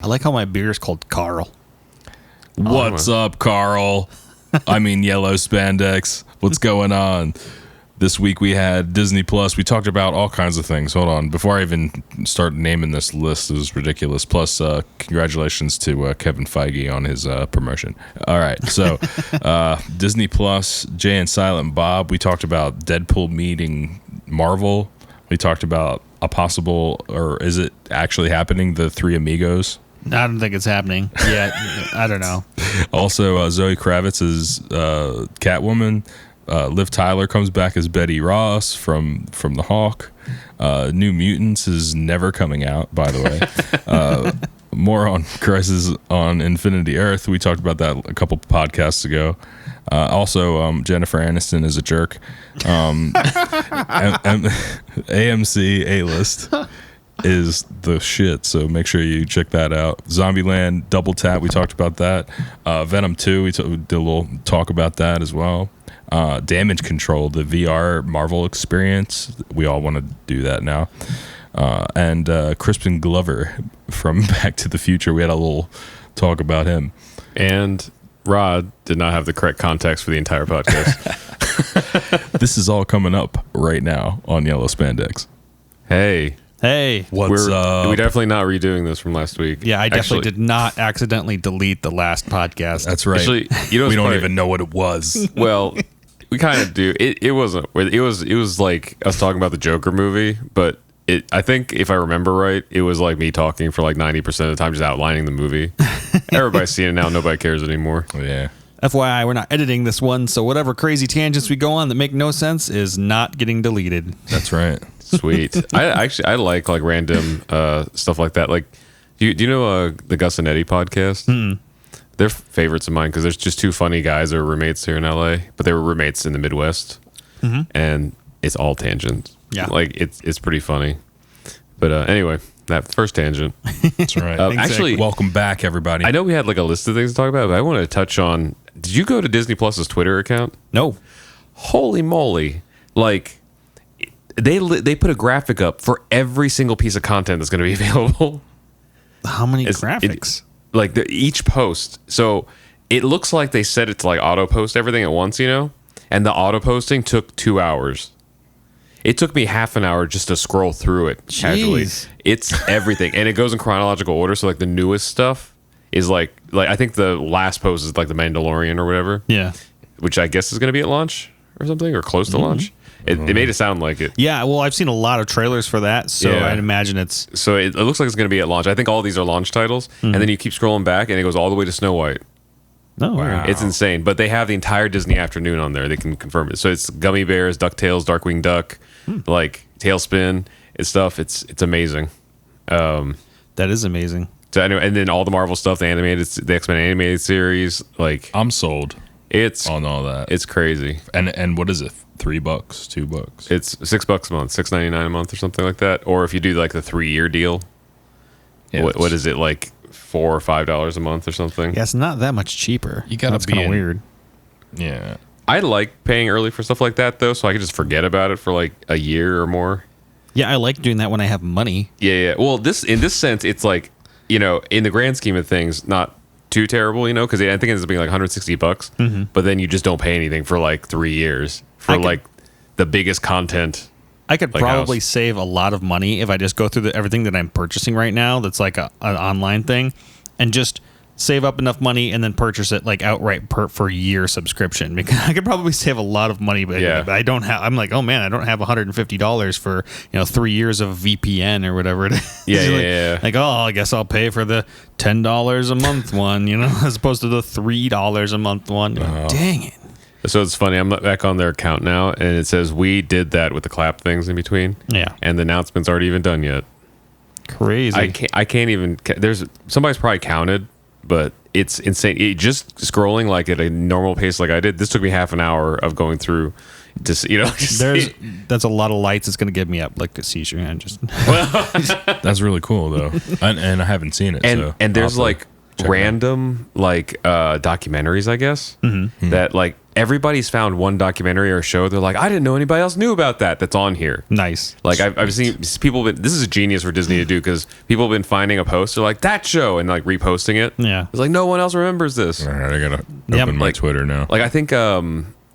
I like how my beer is called Carl. What's up, Carl? I mean, yellow spandex. What's going on? This week we had Disney Plus. We talked about all kinds of things. Hold on. Before I even start naming this list, it was ridiculous. Plus, congratulations to Kevin Feige on his promotion. All right. So, Disney Plus, Jay and Silent Bob. We talked about Deadpool meeting Marvel. We talked about a possible, or is it actually happening, the Three Amigos? I don't think it's happening yet. I don't know. Also, Zoe Kravitz is Catwoman. Liv Tyler comes back as Betty Ross from The Hawk. New Mutants is never coming out, by the way. More on Crisis on Infinity Earth. We talked about that a couple podcasts ago. Also, Jennifer Aniston is a jerk. AMC A-List is the shit, so make sure you check that out. Zombieland Doubletap, we talked about that. Venom 2, we did a little talk about that as well. Damage Control, the VR Marvel experience, we all want to do that now. And Crispin Glover from Back to the Future, we had a little talk about him. And Rod did not have the correct context for the entire podcast. This is all coming up right now on Yellow Spandex. Hey, what's up? We're definitely not redoing this from last week. Yeah, I definitely did not accidentally delete the last podcast. That's right. Actually, we don't even know what it was. Well, we kind of do. It wasn't. It was like us talking about the Joker movie, but I think if I remember right, it was like me talking for like 90% of the time, just outlining the movie. Everybody's seen it now. Nobody cares anymore. Yeah. FYI, we're not editing this one, so whatever crazy tangents we go on that make no sense is not getting deleted. That's right. Sweet. I like random stuff like that. Like, do you know the Gus and Eddie podcast? Mm-mm. They're favorites of mine because there's just two funny guys that are roommates here in LA, but they were roommates in the Midwest, and it's all tangents. Yeah, like it's pretty funny. But anyway, that first tangent. That's right. Actually, welcome back, everybody. I know we had like a list of things to talk about, but I want to touch on. Did you go to Disney Plus's Twitter account? No. Holy moly! Like they put a graphic up for every single piece of content that's going to be available. How many graphics? Like each post. So it looks like they set it to like auto post everything at once, and the auto posting took 2 hours. It took me half an hour just to scroll through it casually. It's everything, and it goes in chronological order. So like the newest stuff is like I think the last post is like the Mandalorian or whatever. Yeah, which I guess is going to be at launch or something, or close to launch. It made it sound like it. Yeah, well, I've seen a lot of trailers for that, so I'd imagine it's... So it looks like it's going to be at launch. I think all these are launch titles, and then you keep scrolling back, and it goes all the way to Snow White. Oh, wow. It's insane. But they have the entire Disney afternoon on there. They can confirm it. So it's Gummy Bears, DuckTales, Darkwing Duck, like Tailspin and stuff. It's amazing. That is amazing. So anyway, and then all the Marvel stuff, the X-Men animated series, like... I'm sold. It's on all that. It's crazy. And what is it? $3, $2? It's $6 a month, $6.99 a month or something like that. Or if you do like the 3-year deal, what is it, like $4 or $5 a month or something? Yeah, it's not that much cheaper. You gotta That's be kind of weird. Yeah, I like paying early for stuff like that though, so I can just forget about it for like a year or more. Yeah, I like doing that when I have money. Yeah. Well, in this sense, it's like, in the grand scheme of things, not too terrible, because I think it ends up being like $160, but then you just don't pay anything for like 3 years for like the biggest content. I could probably save a lot of money if I just go through everything that I'm purchasing right now that's like an online thing and just save up enough money and then purchase it like outright for a year subscription, because I could probably save a lot of money, but I don't have. I'm like, oh man, I don't have $150 for 3 years of VPN or whatever it is. Yeah. Like, oh, I guess I'll pay for the $10 a month one, as opposed to the $3 a month one. Dang it. So it's funny. I'm back on their account now, and it says we did that with the clap things in between. Yeah, and the announcements aren't even done yet. Crazy. I can't even. There's somebody's probably counted, but it's insane. Just scrolling like at a normal pace, like I did. This took me half an hour of going through. That's a lot of lights. It's going to give me up like a seizure. And just that's really cool though, and I haven't seen it. And there's like random like documentaries, I guess, that like everybody's found one documentary or show. They're like, I didn't know anybody else knew about that. That's on here. Nice. Like I've seen people. This is a genius for Disney to do because people have been finding a post. They're like that show and like reposting it. Yeah. It's like no one else remembers this. All right, I gotta open my Twitter now. Like I think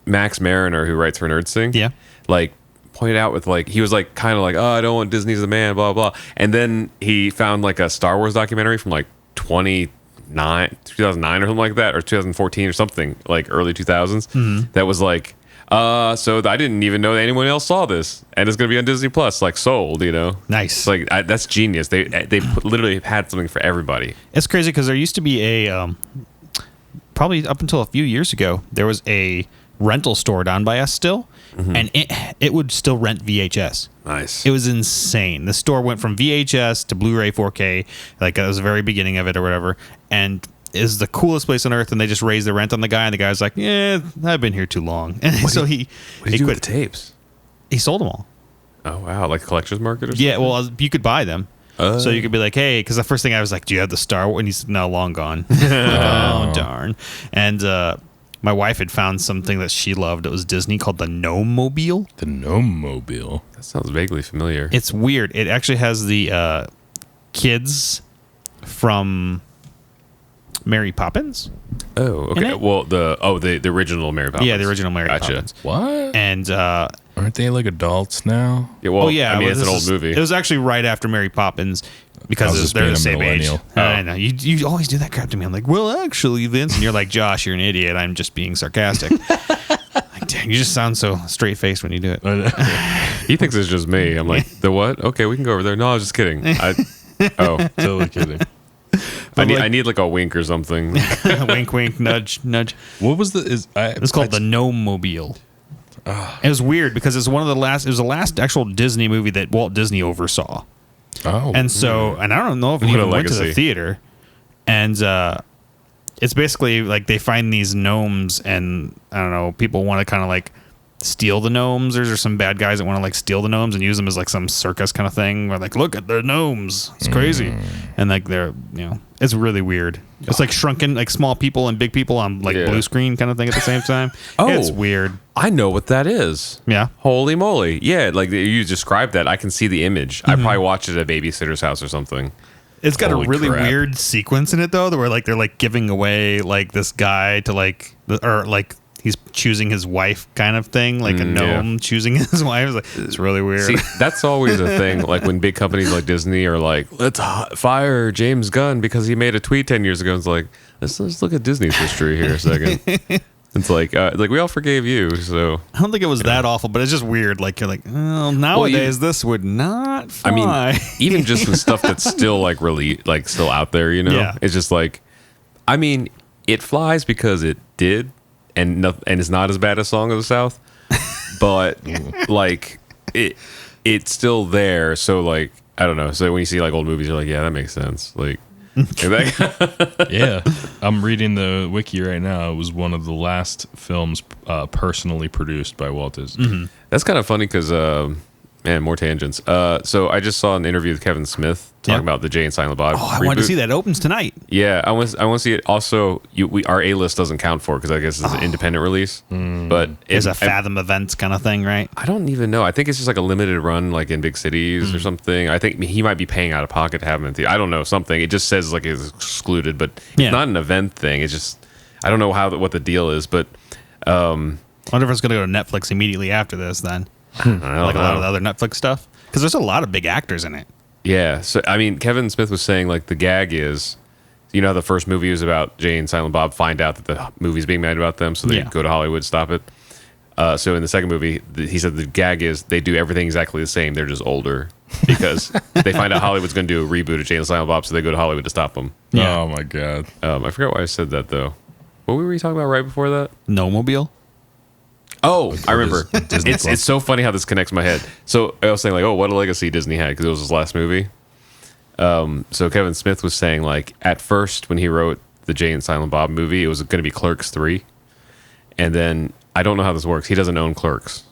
Max Mariner, who writes for Nerdstalgia, Yeah. like pointed out with like he was like kind of like, oh, I don't want Disney's the man, blah blah. And then he found like a Star Wars documentary from like 2009 or something like that, or 2014 or something, like early 2000s. That was like, so I didn't even know that anyone else saw this, and it's gonna be on Disney Plus, like sold, you know. Nice. It's like that's genius. They literally had something for everybody. It's crazy because there used to be a probably up until a few years ago, there was a rental store down by us still, and it would still rent VHS. Nice. It was insane. The store went from VHS to Blu-ray 4K, like that was the very beginning of it or whatever, and is the coolest place on earth. And they just raised the rent on the guy, and the guy's like, "Yeah, I've been here too long," and so he do quit. with the tapes? He sold them all. Oh wow, like a collector's market or something? Yeah, well, you could buy them. So you could be like, hey, because the first thing I was like, do you have the Star Wars? And he said, no, long gone. Oh, darn. And my wife had found something that she loved. It was Disney called the Gnome Mobile. The Gnome Mobile. That sounds vaguely familiar. It's weird. It actually has the kids from Mary Poppins. Oh, okay. it? Well, the original Mary Poppins. Yeah, the original Mary Poppins. What? And Aren't they like adults now? Yeah, well, oh yeah, I mean, well, it's an old movie. It was actually right after Mary Poppins because they're the same age. I know you always do that crap to me. I'm like, well, actually, Vince, and you're like, Josh, you're an idiot. I'm just being sarcastic. Like, dang, you just sound so straight faced when you do it. He thinks it's just me. I'm like, the what? Okay, we can go over there. No, I was just kidding. Totally kidding. I need like a wink or something. Wink, wink, nudge, nudge. What was It's called the Gnome Mobile. It was weird because it's one of the last. It was the last actual Disney movie that Walt Disney oversaw. Oh, and so, and I don't know if it even went to the theater. And it's basically like they find these gnomes, and I don't know, people want to kind of like steal the gnomes. There's some bad guys that want to like steal the gnomes and use them as like some circus kind of thing. Where like, look at the gnomes, it's crazy, and like they're it's really weird. It's like shrunken, like small people and big people on like blue screen kind of thing at the same time. It's weird. I know what that is. Yeah. Holy moly. Yeah, like you described that. I can see the image. I probably watched it at a babysitter's house or something. It's got Holy a really crap. weird sequence in it though, where like they're like giving away like this guy to like or like he's choosing his wife kind of thing, like a gnome choosing his wife. It's really weird. See, that's always a thing. Like when big companies like Disney are like, let's fire James Gunn because he made a tweet 10 years ago. It's like, let's look at Disney's history here a second. It's like we all forgave you. So I don't think it was that awful, but it's just weird. Like you're like, well, nowadays this would not fly. I mean, even just with stuff that's still like really like still out there, Yeah. it's just like, I mean, it flies because it did. And it's not as bad as Song of the South, but like it's still there. So like I don't know. So when you see like old movies, you're like, yeah, that makes sense. Like, yeah. I'm reading the wiki right now. It was one of the last films personally produced by Walt Disney. That's kind of funny because man, more tangents. So I just saw an interview with Kevin Smith talking about the Jay and Silent Bob. I wanted to see that. It opens tonight. Yeah, I want to see it. Also, our A list doesn't count for it because I guess it's an independent release. But It's a Fathom Events kind of thing, right? I don't even know. I think it's just like a limited run, like in big cities or something. I think he might be paying out of pocket to have him in theater. I don't know, something. It just says like it's excluded, but it's not an event thing. It's just I don't know what the deal is, but I wonder if it's going to go to Netflix immediately after this. Then, I don't like a know. lot of the other Netflix stuff, because there's a lot of big actors in it. Yeah, so I mean, Kevin Smith was saying like the gag is, how the first movie was about Jay and Silent Bob find out that the movie's being made about them, so they go to Hollywood, stop it. So in the second movie, he said the gag is they do everything exactly the same. They're just older because they find out Hollywood's going to do a reboot of Jay and Silent Bob, so they go to Hollywood to stop them. Yeah. Oh my god. I forgot why I said that though. What were we talking about right before that? No Mobile. Oh, I remember. Disney It's so funny how this connects in my head. So I was saying like, oh, what a legacy Disney had because it was his last movie. So Kevin Smith was saying like at first when he wrote the Jay and Silent Bob movie, it was going to be Clerks 3, and then I don't know how this works. He doesn't own Clerks.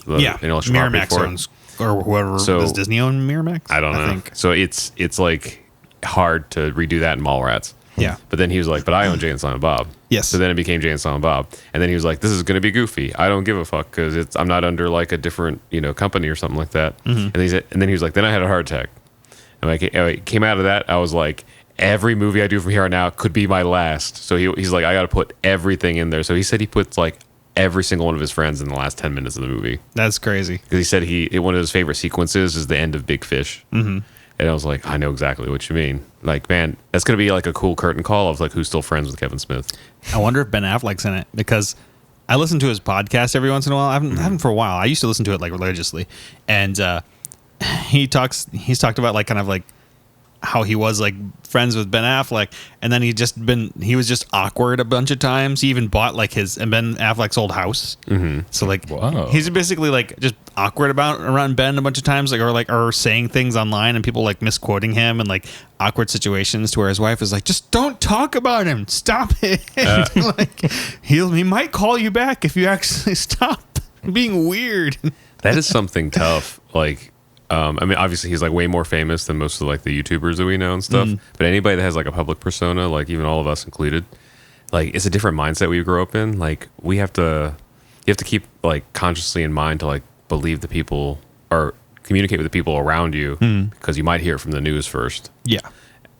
Miramax owns or whoever does Disney own Miramax. I don't know. think. So it's like hard to redo that in Mallrats. Yeah. But then he was like, but I own Jay and Silent Bob. Yes. So then it became Jay and Silent Bob. And then he was like, this is going to be goofy. I don't give a fuck because I'm not under like a different, company or something like that. And then he was like, then I had a heart attack. And I came out of that. I was like, every movie I do from here on out could be my last. So he's like, I got to put everything in there. So he said he puts like every single one of his friends in the last 10 minutes of the movie. That's crazy. Because he said one of his favorite sequences is the end of Big Fish. Mm-hmm. And I was like, I know exactly what you mean. Like, man, that's going to be like a cool curtain call of like who's still friends with Kevin Smith. I wonder if Ben Affleck's in it because I listen to his podcast every once in a while. I haven't for a while. I used to listen to it like religiously. And he's talked about like kind of like how he was like friends with Ben Affleck, and then he was just awkward a bunch of times. He even bought like Ben Affleck's old house. Mm-hmm. So like, wow. He's basically like just awkward around Ben a bunch of times, like or saying things online and people like misquoting him and like awkward situations to where his wife is like, just don't talk about him. Stop it. Like he might call you back if you actually stop being weird. That is something tough. Like, I mean, obviously he's like way more famous than most of like the YouTubers that we know and stuff. But anybody that has like a public persona, like even all of us included, like it's a different mindset we grew up in. Like you have to keep like consciously in mind to like believe the people or communicate with the people around you because you might hear it from the news first. Yeah.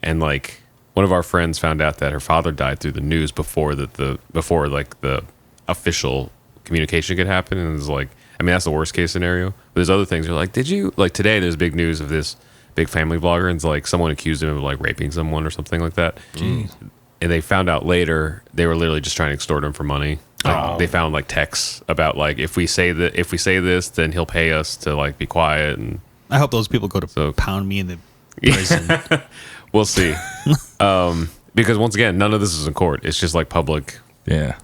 And like one of our friends found out that her father died through the news before like the official communication could happen, and it was like, I mean, that's the worst case scenario. But there's other things. You're like, did you like today? There's big news of this big family vlogger, and it's like someone accused him of like raping someone or something like that. Jeez. And they found out later they were literally just trying to extort him for money. Like, they found like texts about like if we say this, then he'll pay us to like be quiet. And I hope those people go to pound me in the prison. We'll see. Because once again, none of this is in court. It's just like public. Yeah.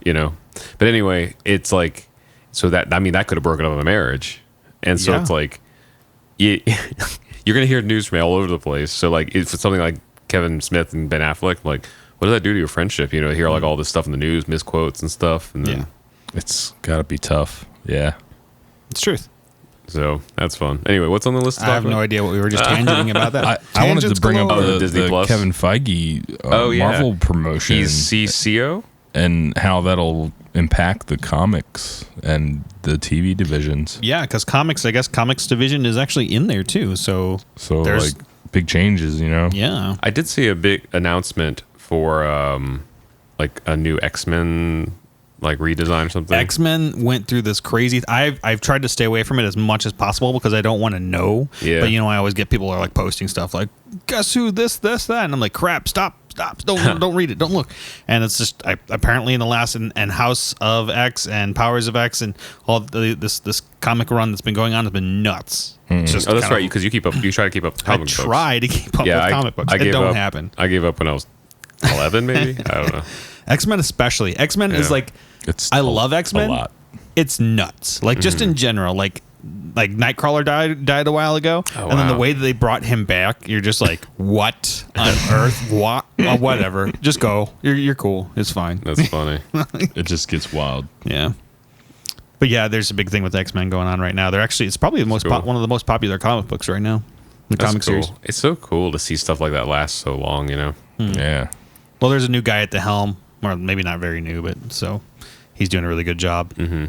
But anyway, it's like. So that could have broken up a marriage, and so it's like you're gonna hear news from all over the place. So like if it's something like Kevin Smith and Ben Affleck, like what does that do to your friendship? Hear like all this stuff in the news, misquotes and stuff, and then it's gotta be tough. Yeah, it's truth. So that's fun. Anyway, what's on the list? I have no idea what we were just tangenting about that. I wanted to bring up the Disney Plus. Kevin Feige Marvel promotion. He's CCO, and how that'll impact the comics and the TV divisions. Yeah, because comics division is actually in there too. So there's like big changes, Yeah, I did see a big announcement for like a new X-Men like redesign or something. X-Men went through this crazy. I've tried to stay away from it as much as possible because I don't want to know. Yeah. But I always get people are like posting stuff like, guess who this that, and I'm like, crap, stop, don't read it, don't look. And it's just apparently in the last and House of X and Powers of X and all this comic run that's been going on has been nuts. That's right, because you try to keep up with comic books. I try to keep up with comic books. It don't happen. I gave up when I was 11 maybe. I don't know. X-Men especially. X-Men is like, I love X-Men. A lot. It's nuts. Like just in general, like Nightcrawler died a while ago, and then the way that they brought him back, you're just like, what on earth? What? Whatever. Just go. You're cool. It's fine. That's funny. It just gets wild. Yeah. But yeah, there's a big thing with X-Men going on right now. It's probably one of the most popular comic books right now. Comic series. It's so cool to see stuff like that last so long. Yeah. Well, there's a new guy at the helm, or maybe not very new, but so he's doing a really good job. Mm-hmm.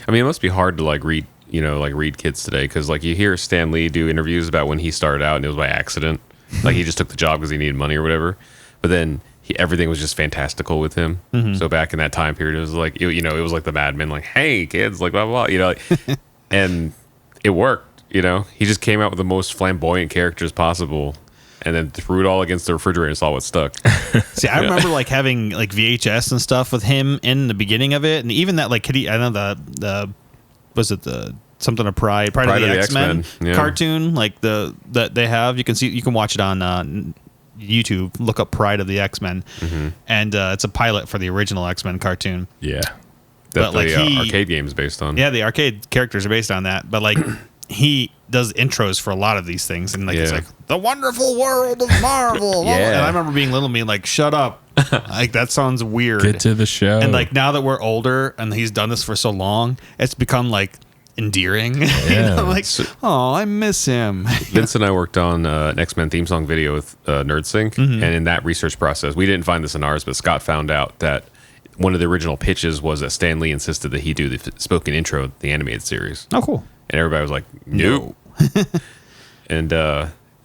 I mean, it must be hard to like read kids today because like you hear Stan Lee do interviews about when he started out and it was by accident. Like he just took the job because he needed money or whatever. But then everything was just fantastical with him. Mm-hmm. So back in that time period, it was like it was like the Mad Men, like, hey kids, like blah blah blah, and it worked. He just came out with the most flamboyant characters possible. And then threw it all against the refrigerator and saw what stuck. See, I remember like having like VHS and stuff with him in the beginning of it, and even that like I know the something of Pride of the X-Men cartoon like that they have. You can watch it on YouTube. Look up Pride of the X-Men, and it's a pilot for the original X-Men cartoon. Yeah, that the arcade game is based on. Yeah, the arcade characters are based on that, but like. He does intros for a lot of these things, and like it's like the wonderful world of Marvel. And I remember being little, being like, "Shut up!" Like that sounds weird. Get to the show. And like now that we're older, and he's done this for so long, it's become like endearing. Yeah. Like, oh, I miss him. Vince and I worked on an X-Men theme song video with NerdSync, and in that research process, we didn't find this in ours, but Scott found out that one of the original pitches was that Stan Lee insisted that he do the spoken intro to the animated series. Oh, cool. And everybody was like, nope. And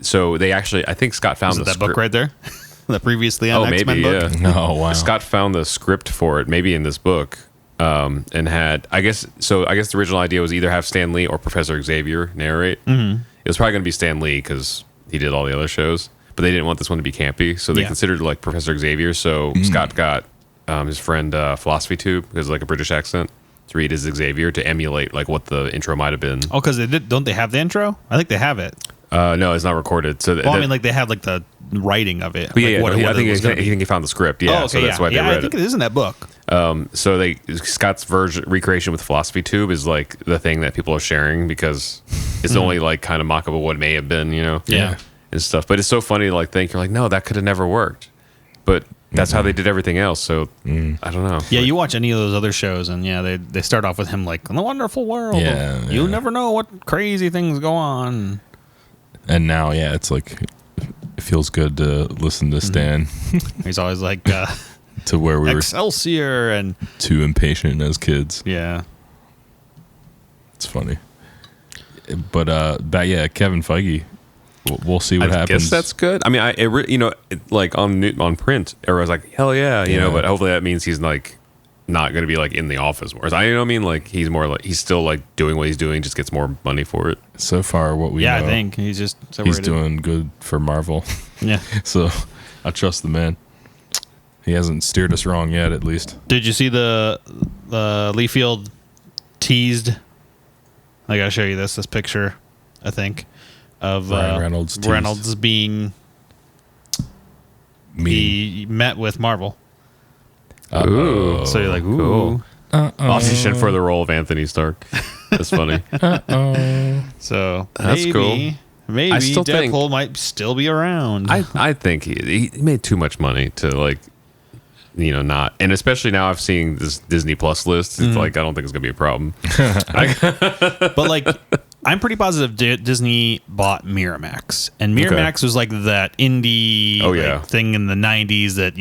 so they actually, I think Scott found Was it that book right there? The previously on maybe, X-Men book? yeah. Oh, wow. Scott found the script for it, maybe in this book, and had, I guess the original idea was either have Stan Lee or Professor Xavier narrate. It was probably going to be Stan Lee because he did all the other shows, but they didn't want this one to be campy, so they considered like Professor Xavier. So Scott got his friend Philosophy Tube, because like a British accent, to read as Xavier to emulate like what the intro might have been. Oh, because don't they have the intro? I think they have it. No, it's not recorded. So Well, I mean, like they have like the writing of it. But Like, I think he found the script. Yeah, so that's why they read I think it. it is in that book. So Scott's recreation with Philosophy Tube is like the thing that people are sharing because it's the only like kind of mock up of what may have been, you know, Yeah. and stuff. But it's so funny to like think you're like, no, that could have never worked, but that's how they did everything else. So I don't know. Yeah, you watch any of those other shows, and they start off with him like in the wonderful world. Yeah, You yeah. never know what crazy things go on. And now, yeah, it's like it feels good to listen to Stan He's always like to where we were Excelsior and too impatient as kids. yeah. It's funny. But yeah, Kevin Feige. We'll see what I happens. guess that's good. I mean, like on print, everyone's like, hell yeah, you know. But hopefully that means he's like not going to be like in the office more. You know what I mean? Like he's more like he's still like doing what he's doing, just gets more money for it. So far, what we Yeah, know, I think he's just he's separated. doing good for Marvel. Yeah. So I trust the man. He hasn't steered us wrong yet, at least. Did you see the Lee Field teased? I gotta show you this picture. I think of Ryan Reynolds teased. Reynolds being he met with Marvel. Ooh. So you're like, ooh. Cool. Audition for the role of Anthony Stark. That's funny. So That's maybe, cool. Maybe I still think- Deadpool might still be around. I think he made too much money to like, you know, not, and especially now I've seen this Disney Plus list. It's like I don't think it's gonna be a problem. But like, I'm pretty positive Disney bought Miramax, and Miramax was like that indie like, thing in the '90s that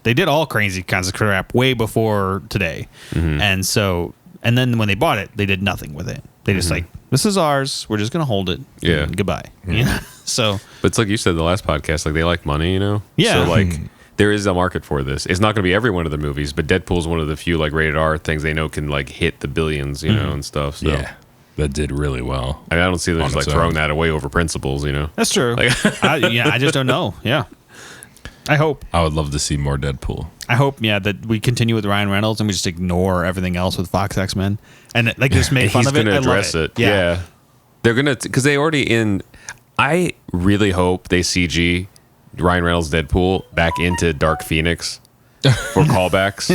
they did all crazy kinds of crap way before today, and so then when they bought it, they did nothing with it. They just like, this is ours. We're just gonna hold it. Yeah. And goodbye. You know? So, But it's like you said in the last podcast, like they like money, you know. Yeah. So like there is a market for this. It's not going to be every one of the movies, but Deadpool's one of the few like rated R things they know can like hit the billions, you know, and stuff. So Yeah, that did really well. I don't see them On just like its throwing own. that away over principles, you know. that's true. I just don't know. Yeah. I hope. I would love to see more Deadpool. I hope, that we continue with Ryan Reynolds and we just ignore everything else with Fox X-Men and like just make fun He's of it. going to I love address it. Yeah. They're going to, because they already I really hope they CG Ryan Reynolds Deadpool back into Dark Phoenix for callbacks,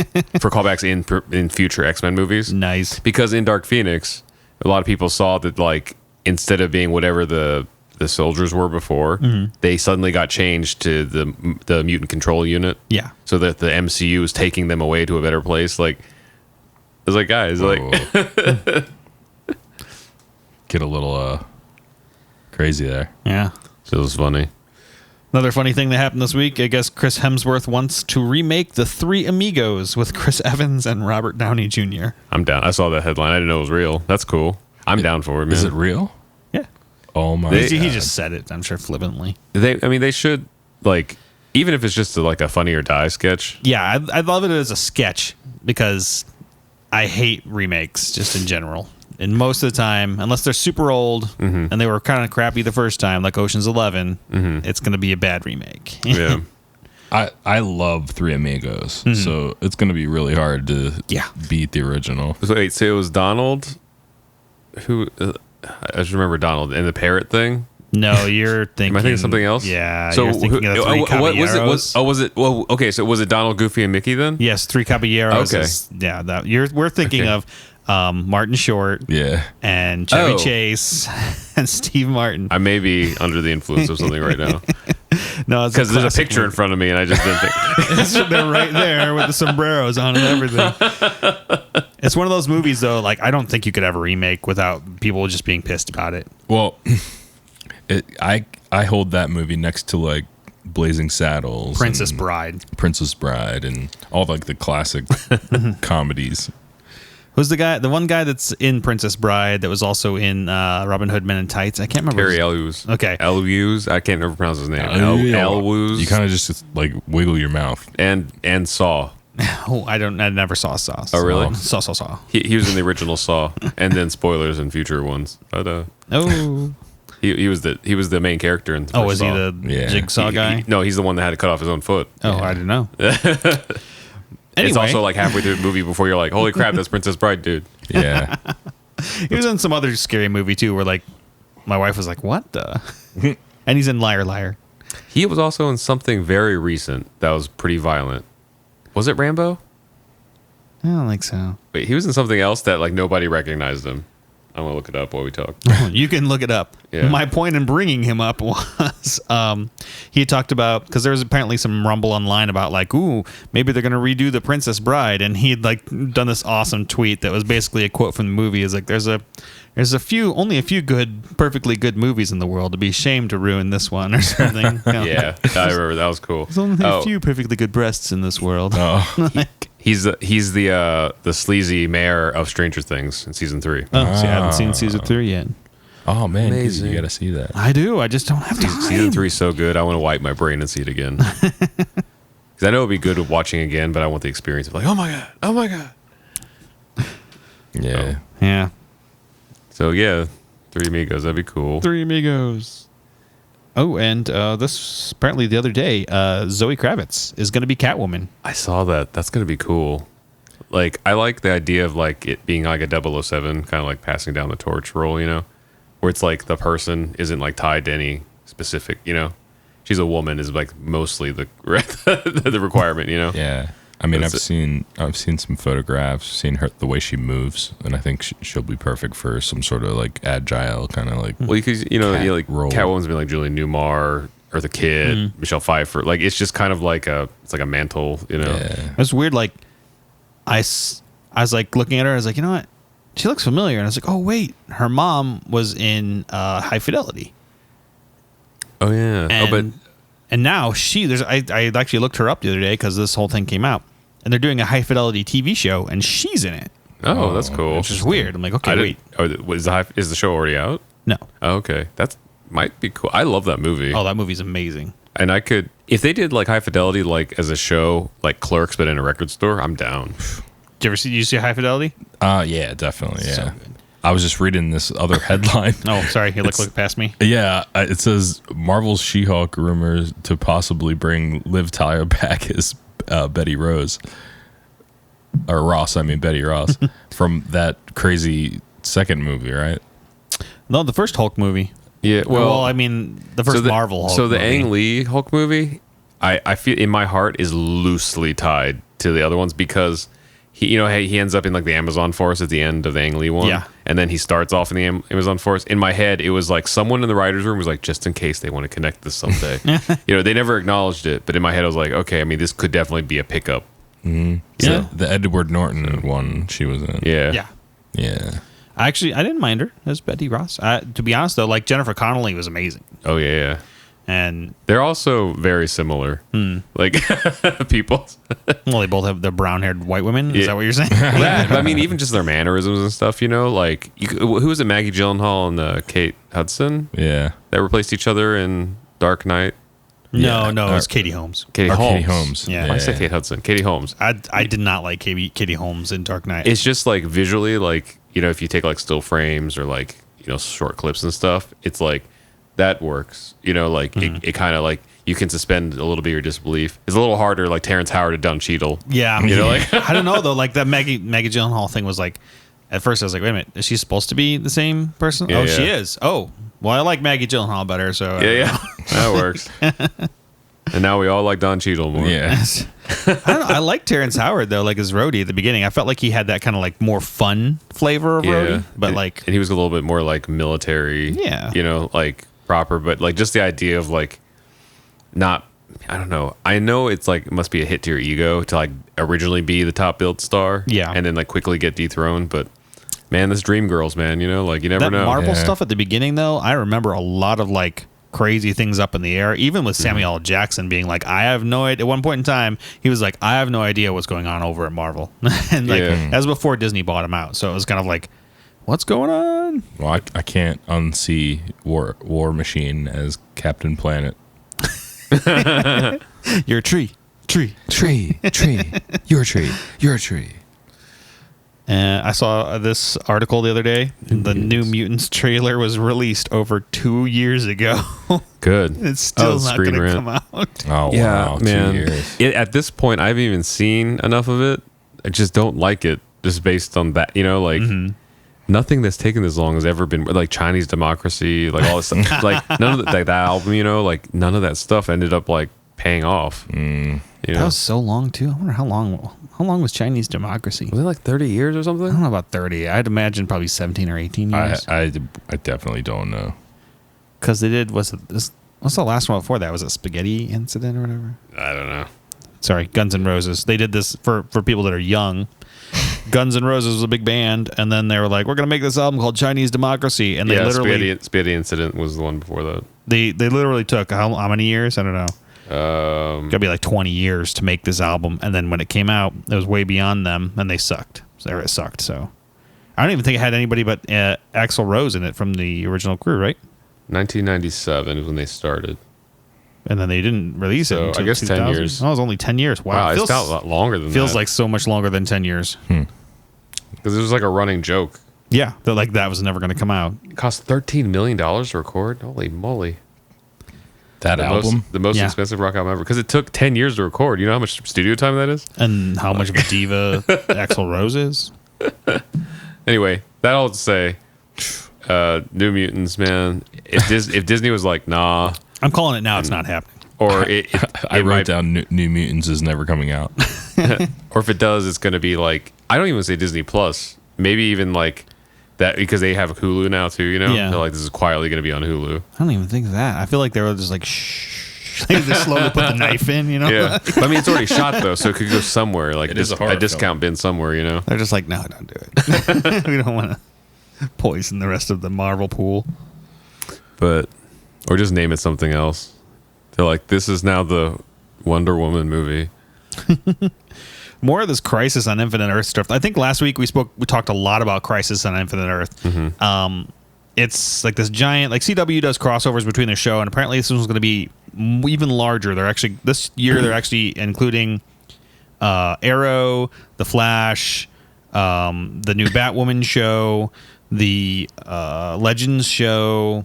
in future X-Men movies. Nice. Because in Dark Phoenix, a lot of people saw that like instead of being whatever the soldiers were before, they suddenly got changed to the mutant control unit. Yeah. So that the MCU is taking them away to a better place. Like, it's like, guys, like, Get a little crazy there. Yeah. it was funny. Another funny thing that happened this week, I guess Chris Hemsworth wants to remake The Three Amigos with Chris Evans and Robert Downey Jr. I'm down. I saw that headline. I didn't know it was real. That's cool. I'm down for it, man. Is it real? Yeah. Oh my! He God. just said it, I'm sure, flippantly. They should, like, even if it's just like a Funny or Die sketch. Yeah, I love it as a sketch because I hate remakes just in general. And most of the time, unless they're super old and they were kind of crappy the first time, like Ocean's 11, it's going to be a bad remake. Yeah. I love Three Amigos, so it's going to be really hard to beat the original. So wait, so it was Donald who I just remember Donald and the parrot thing. No, you're thinking. Am I thinking something else? Yeah. So you're thinking of the Three what was it? Caballeros. Was it? Well, okay. So was it Donald, Goofy, and Mickey then? Yes, Three Caballeros. Okay. We're thinking of Martin Short Yeah, and Chevy Chase and Steve Martin. I may be under the influence of something right now No, it's because there's a classic picture in movie. front of me and I just didn't think. They're right there with the sombreros on and everything. It's one of those movies, though, like, I don't think you could ever remake without people just being pissed about it. Well, I hold that movie next to, like, Blazing Saddles, Princess Bride, and all, like, the classic comedies. Who's the one guy that's in Princess Bride that was also in Robin Hood Men in Tights? I can't remember. Harry Elwes. Okay. Elwes. I can't never pronounce his name. Elwes. You kind of just, like, wiggle your mouth. And Saw. Oh, I never saw Saw. Oh, really? Saw. He was in the original Saw, and then spoilers in future ones. But he was the main character in the first was he Saw. the Jigsaw guy? No, he's the one that had to cut off his own foot. Oh, I didn't know. It's Anyway. also like halfway through the movie before you're like, holy crap, that's Princess Bride, dude. Yeah. He was in some other scary movie too, where like my wife was like, "What the?" And he's in Liar Liar. He was also in something very recent that was pretty violent. Was it Rambo? I don't think so. Wait, he was in something else that like nobody recognized him. I'm gonna look it up while we talk. You can look it up. Yeah. My point in bringing him up was he talked about, because there was apparently some rumble online about like, ooh, maybe they're going to redo The Princess Bride, and he'd like done this awesome tweet that was basically a quote from the movie. Is like, there's only a few good, perfectly good movies in the world. To be ashamed to ruin this one or something. You know? Yeah, I remember that was cool. There's only a few perfectly good breasts in this world. Oh. He's the sleazy mayor of Stranger Things in season 3. Oh, so you haven't seen season 3 yet. Oh, man. Amazing. You got to see that. I do. I just don't have time. Season 3 is so good. I want to wipe my brain and see it again. Because I know it'd be good watching again, but I want the experience of like, oh my god. Yeah. Yeah. So yeah, 3 Amigos. That'd be cool. 3 Amigos. Oh, and this apparently the other day, Zoe Kravitz is going to be Catwoman. I saw that. That's gonna be cool. Like, I like the idea of like it being like a 007, kind of like passing down the torch role, you know, where it's like the person isn't like tied to any specific, you know, she's a woman is like mostly the the requirement, you know. Yeah. I mean, That's I've seen some photographs, seen her the way she moves, and I think she'll be perfect for some sort of like agile kind of like. Well, because you know, like role. Catwoman's been like Julianne Newmar or the Kid, Michelle Pfeiffer. Like it's just kind of like it's like a mantle, you know. Yeah. It's weird. Like I was like looking at her. I was like, you know what? She looks familiar. And I was like, oh wait, her mom was in High Fidelity. Oh yeah. And now I actually looked her up the other day because this whole thing came out, and they're doing a High Fidelity TV show, and she's in it, Oh, that's cool. which is weird. I'm like, okay, wait, Is the show already out? no. Oh, okay, that might be cool. I love that movie. Oh, that movie's amazing. And I could, if they did like High Fidelity, like as a show, like Clerks, but in a record store, I'm down. Did you see High Fidelity? Yeah, definitely. Yeah. So good. I was just reading this other headline. Oh, sorry. You look past me. Yeah, it says Marvel's She-Hulk rumors to possibly bring Liv Tyler back as Betty Rose. Or Ross, I mean Betty Ross. From that crazy second movie, right? No, the first Hulk movie. Yeah, Well, I mean, the first Marvel Hulk So the movie. Ang Lee Hulk movie, I feel in my heart is loosely tied to the other ones because he ends up in like the Amazon forest at the end of the Ang Lee one. Yeah. And then he starts off in the Amazon forest. In my head, it was like someone in the writer's room was like, just in case they want to connect this someday. They never acknowledged it, but in my head, I was like, okay, I mean, this could definitely be a pickup. Mm-hmm. Yeah. The Edward Norton one she was in. Yeah. Yeah. Yeah. Actually, I didn't mind her as Betty Ross. To be honest, though, like Jennifer Connelly was amazing. Oh, yeah. And, They're also very similar. Like, people. well, they both have the brown-haired white women. Is that what you're saying? That, I mean, even just their mannerisms and stuff, like, who was it, Maggie Gyllenhaal and Kate Hudson Yeah. that replaced each other in Dark Knight? No, it was Katie Holmes. Katie Or Holmes. Katie Holmes. Yeah. Why did I say Kate Hudson? Katie Holmes. I did not like Katie Holmes in Dark Knight. It's just like visually, like, if you take like still frames or like, short clips and stuff, it's like that works. Like it kind of like you can suspend a little bit of your disbelief. It's a little harder, like Terrence Howard had done Cheadle. Yeah. Like I don't know, though. Like, that Maggie Gyllenhaal thing was like, at first I was like, wait a minute, is she supposed to be the same person? Yeah, She yeah. is. Oh, well, I like Maggie Gyllenhaal better, so. yeah, that works. And now we all like Don Cheadle more. Yeah. I don't know. I like Terrence Howard, though, like as Rhodey at the beginning. I felt like he had that kind of like more fun flavor of Rhodey. But and, like. and he was a little bit more like military. Yeah. Like proper, but like just the idea of like not I don't know. I know it's like it must be a hit to your ego to like originally be the top billed star, and then like quickly get dethroned. But man, this Dream Girls, man, you know, like you never know. Marvel stuff at the beginning, though, I remember a lot of like crazy things up in the air. Even with Samuel L. Jackson being like, I have no idea. At one point in time, he was like, I have no idea what's going on over at Marvel, and like that was before Disney bought him out. So it was kind of like, what's going on? Well, I can't unsee War Machine as Captain Planet. You're a tree. You're a tree. I saw this article the other day. The New Mutants trailer was released over 2 years ago. Good. It's still not going to come out. Oh, yeah, wow. man. 2 years. At this point, I haven't even seen enough of it. I just don't like it just based on that. You know, like nothing that's taken this long has ever been like Chinese Democracy, like all this stuff. Like none of that album, you know, like none of that stuff ended up like paying off. You know? That was so long too. I wonder how long was Chinese Democracy? Was it like 30 years or something? I don't know about 30. I'd imagine probably 17 or 18 years. I definitely don't know. Because they did, what's the last one before that? Was it Spaghetti Incident or whatever? I don't know. Sorry, Guns N' Roses. They did this for people that are young. Guns N' Roses was a big band, and then they were like, we're going to make this album called Chinese Democracy. And they literally... Spaghetti Incident was the one before that. They literally took how many years? I don't know. Gotta be like 20 years to make this album, and then when it came out, it was way beyond them, and they sucked. It sucked. So I don't even think it had anybody but Axl Rose in it from the original crew, right? 1997 is when they started, and then they didn't release it until I guess 2000. 10 years. Oh, it was only 10 years. Wow, it's not a lot longer than feels that. like so much longer than 10 years. Because it was like a running joke. Yeah, that was never going to come out. It cost $13 million to record. Holy moly! The album? The most expensive rock album ever. Because it took 10 years to record. You know how much studio time that is? And how much of a diva Axl Rose is? Anyway, that all to say, New Mutants, man. If Disney was like, nah. I'm calling it now. It's not happening. Or I wrote down New Mutants is never coming out. Or if it does, it's going to be like, I don't even say Disney Plus. Maybe even like that, because they have Hulu now too, you know? Yeah. They're like, this is quietly going to be on Hulu. I don't even think that. I feel like they were just like, shh. They just slowly put the knife in, you know? Yeah. But, I mean, it's already shot though, so it could go somewhere. Like it is a discount bin somewhere, you know? They're just like, no, don't do it. We don't want to poison the rest of the Marvel pool. Or just name it something else. They're like, this is now the Wonder Woman movie. More of this Crisis on Infinite Earth stuff. I think last week we talked a lot about Crisis on Infinite Earth. It's like this giant, like CW does crossovers between their show, and apparently this one's going to be even larger. This year they're actually including Arrow, The Flash, the new Batwoman show, the Legends show.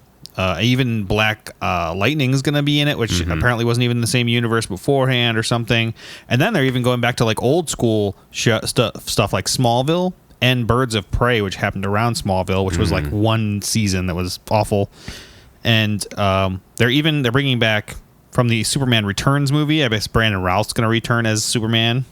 Even Black Lightning is going to be in it, which apparently wasn't even in the same universe beforehand or something. And then they're even going back to like old school stuff like Smallville and Birds of Prey, which happened around Smallville, which was like one season that was awful. And they're bringing back from the Superman Returns movie. I guess Brandon Routh's going to return as Superman.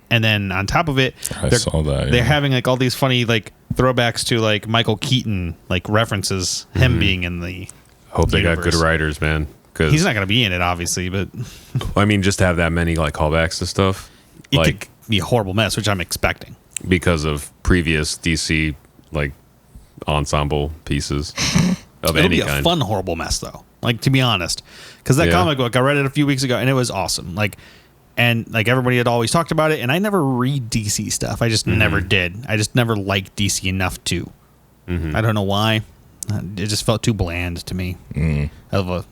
And then on top of it, they're having like all these funny like throwbacks to like Michael Keaton, like references him being in the. Hope they got good writers, man. Because he's not going to be in it, obviously, but I mean, just to have that many like callbacks to stuff, it like could be a horrible mess, which I'm expecting because of previous DC like ensemble pieces of It'll any be a kind. fun horrible mess, though. Like, to be honest, because that comic book, I read it a few weeks ago, and it was awesome. Like. And like everybody had always talked about it, and I never read DC stuff. I just never did. I just never liked DC enough to. I don't know why. It just felt too bland to me. I don't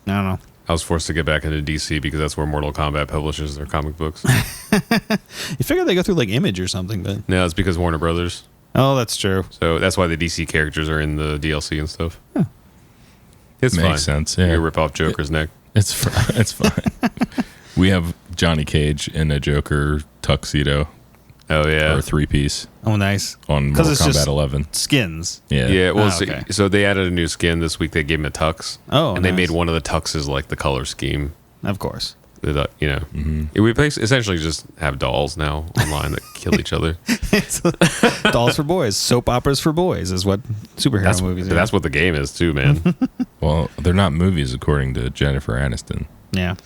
know. I was forced to get back into DC because that's where Mortal Kombat publishes their comic books. You figure they go through like Image or something, but No, it's because Warner Brothers. Oh, that's true. So that's why the DC characters are in the DLC and stuff. Huh. It's Makes fine. sense. Yeah, You rip off Joker's neck. it's fine. We have Johnny Cage in a Joker tuxedo. Oh yeah, or a 3-piece. Oh, nice. On Mortal Kombat 11. Skins. Yeah. Yeah. Well, okay. so they added a new skin this week. They gave him a tux. Oh, and they made one of the tuxes like the color scheme. Of course. You know, we essentially just have dolls now online that kill each other. It's dolls for boys, soap operas for boys is what superhero movies are. That's what the game is too, man. Well, they're not movies according to Jennifer Aniston. Yeah.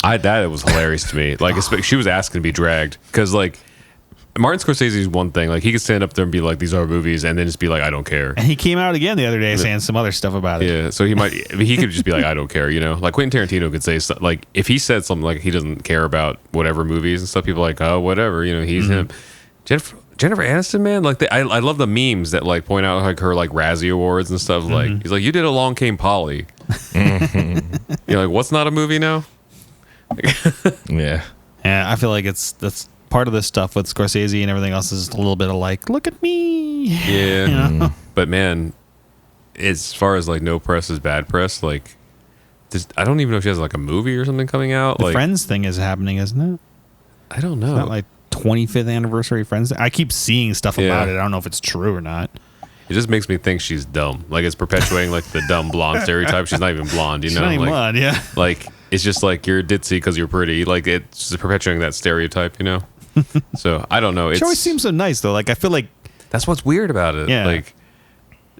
That was hilarious to me. Like, she was asking to be dragged because, like, Martin Scorsese is one thing. Like, he could stand up there and be like, "These are movies," and then just be like, "I don't care." And he came out again the other day saying some other stuff about it. Yeah, so he could just be like, "I don't care," you know. Like Quentin Tarantino could say like, if he said something like he doesn't care about whatever movies and stuff, people are like, "Oh, whatever," you know. He's him. Jennifer Aniston, man, like I love the memes that like point out like her like Razzie Awards and stuff. Like he's like, "You did Along Came Polly." You're like, "What's not a movie now?" Yeah. Yeah, I feel like that's part of this stuff with Scorsese and everything else is a little bit of like, look at me. Yeah. You know? But man, as far as like no press is bad press, like I don't even know if she has like a movie or something coming out. The like Friends thing is happening, isn't it? I don't know. Is that like 25th anniversary Friends? I keep seeing stuff about it. I don't know if it's true or not. It just makes me think she's dumb. Like it's perpetuating like the dumb blonde stereotype. She's not even blonde, you know? She's not even like, blonde, yeah. Like it's just like you're ditzy because you're pretty. Like it's just perpetuating that stereotype, you know? So I don't know. She always seems so nice though. Like I feel like that's what's weird about it. Yeah. Like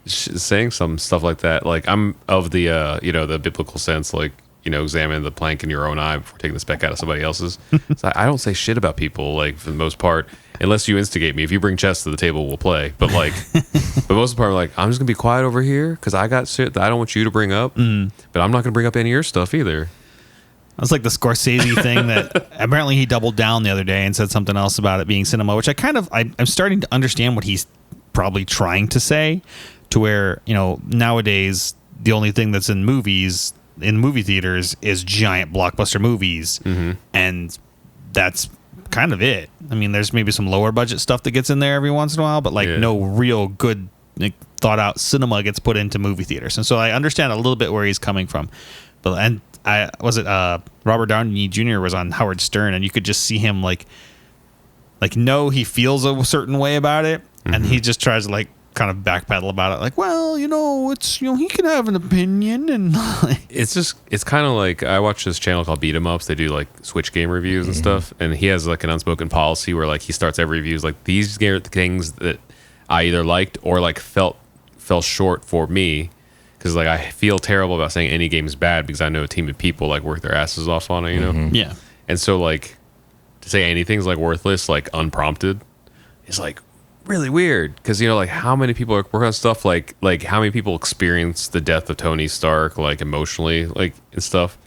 saying some stuff like that. Like I'm of the the biblical sense. Like examine the plank in your own eye before taking the speck out of somebody else's. So I don't say shit about people like for the most part, unless you instigate me. If you bring chess to the table, we'll play. But like, but most of the part, like I'm just gonna be quiet over here because I got shit that I don't want you to bring up. But I'm not gonna bring up any of your stuff either. That's like the Scorsese thing that apparently he doubled down the other day and said something else about it being cinema, which I'm starting to understand what he's probably trying to say, to where, nowadays the only thing that's in movies, in movie theaters, is giant blockbuster movies. And that's kind of it. I mean, there's maybe some lower budget stuff that gets in there every once in a while, but no real good thought out cinema gets put into movie theaters. And so I understand a little bit where he's coming from. But Robert Downey Jr. was on Howard Stern, and you could just see him like he feels a certain way about it, and he just tries to like kind of backpedal about it, like, well, it's he can have an opinion, and it's kind of like I watch this channel called Beat 'em Ups. They do like Switch game reviews and stuff, and he has like an unspoken policy where like he starts every review like these are the things that I either liked or like fell short for me. Because like I feel terrible about saying any game is bad because I know a team of people like work their asses off on it, Yeah. And so like to say anything's like worthless, like unprompted, is like really weird. Because like how many people are working on stuff like how many people experience the death of Tony Stark like emotionally like and stuff.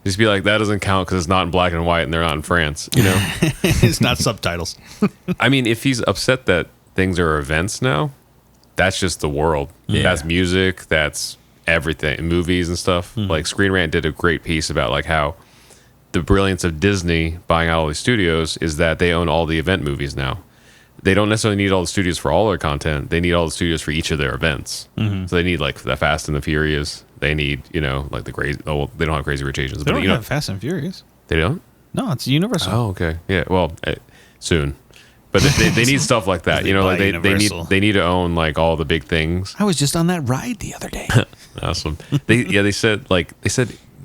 Just be like that doesn't count because it's not in black and white and they're not in France, It's not subtitles. I mean, if he's upset that things are events now, that's just the world. Yeah. That's music. That's everything, movies and stuff. Like Screen Rant did a great piece about like how the brilliance of Disney buying out all these studios is that they own all the event movies now. They don't necessarily need all the studios for all their content. They need all the studios for each of their events. So they need like the Fast and the Furious. They need like the crazy. Oh, well, they don't have Crazy Rich Asians. They but don't have Fast and Furious. They don't. No, it's Universal. Oh, okay. Yeah. Well, soon. But they need stuff like that, like they need to own like all the big things. I was just on that ride the other day. Awesome. They said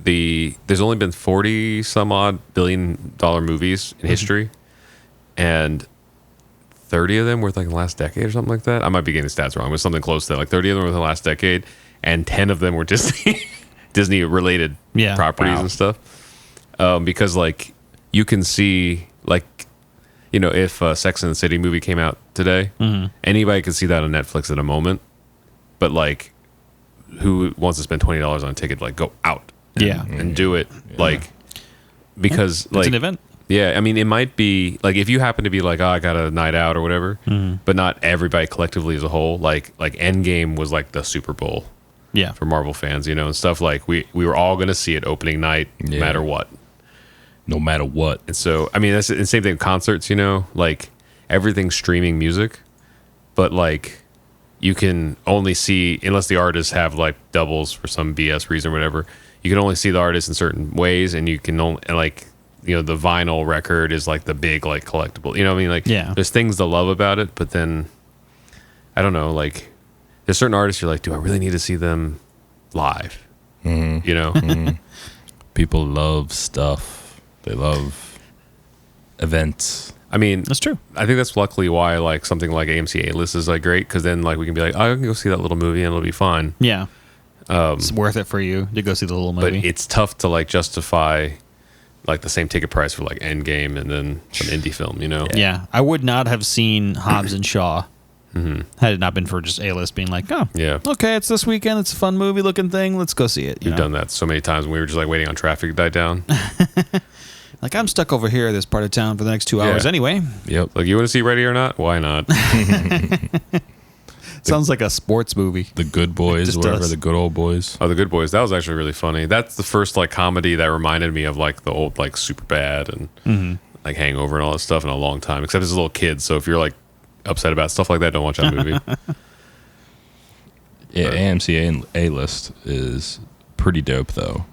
there's only been 40 some odd $billion movies in history, and 30 of them were like in the last decade or something like that. I might be getting the stats wrong, but something close to that. Like 30 of them were in the last decade, and 10 of them were Disney related properties and stuff. Because like you can see like. If Sex and the City movie came out today, anybody could see that on Netflix at a moment. But like, who wants to spend $20 on a ticket? Like, go out, and do it. Like, because it's like an event. Yeah, I mean, it might be like if you happen to be like, oh, I got a night out or whatever, but not everybody collectively as a whole. Like Endgame was like the Super Bowl, for Marvel fans, and stuff. Like we were all gonna see it opening night, no matter what. No matter what. And so, I mean, that's the same thing with concerts, like everything's streaming music, but like you can only see, unless the artists have like doubles for some BS reason or whatever, you can only see the artist in certain ways, and you can only, like, the vinyl record is like the big, like, collectible, what I mean? Like, there's things to love about it, but then, I don't know, like, there's certain artists you're like, do I really need to see them live? People love stuff. They love events. I mean, that's true. I think that's luckily why like something like AMC A-List is like great, because then like we can be like, oh, I can go see that little movie and it'll be fine. Yeah, it's worth it for you to go see the little movie. But it's tough to like justify like the same ticket price for like Endgame and then some indie film, you know? Yeah. I would not have seen Hobbs and Shaw had it not been for just A-list being like, oh, Yeah. okay, it's this weekend. It's a fun movie looking thing. Let's go see it. We've done that so many times when we were just like waiting on traffic to die down. Like, I'm stuck over here, this part of town, for the next 2 hours anyway. Yep. Like, you want to see Ready or Not? Why not? Sounds like a sports movie. The Good Boys, just whatever, does. the Good Old Boys. Oh, The Good Boys. That was actually really funny. That's the first like comedy that reminded me of like the old like Superbad and like Hangover and all that stuff in a long time. Except as a little kid, so if you're like upset about stuff like that, don't watch that movie. Yeah, AMC A-list is pretty dope though,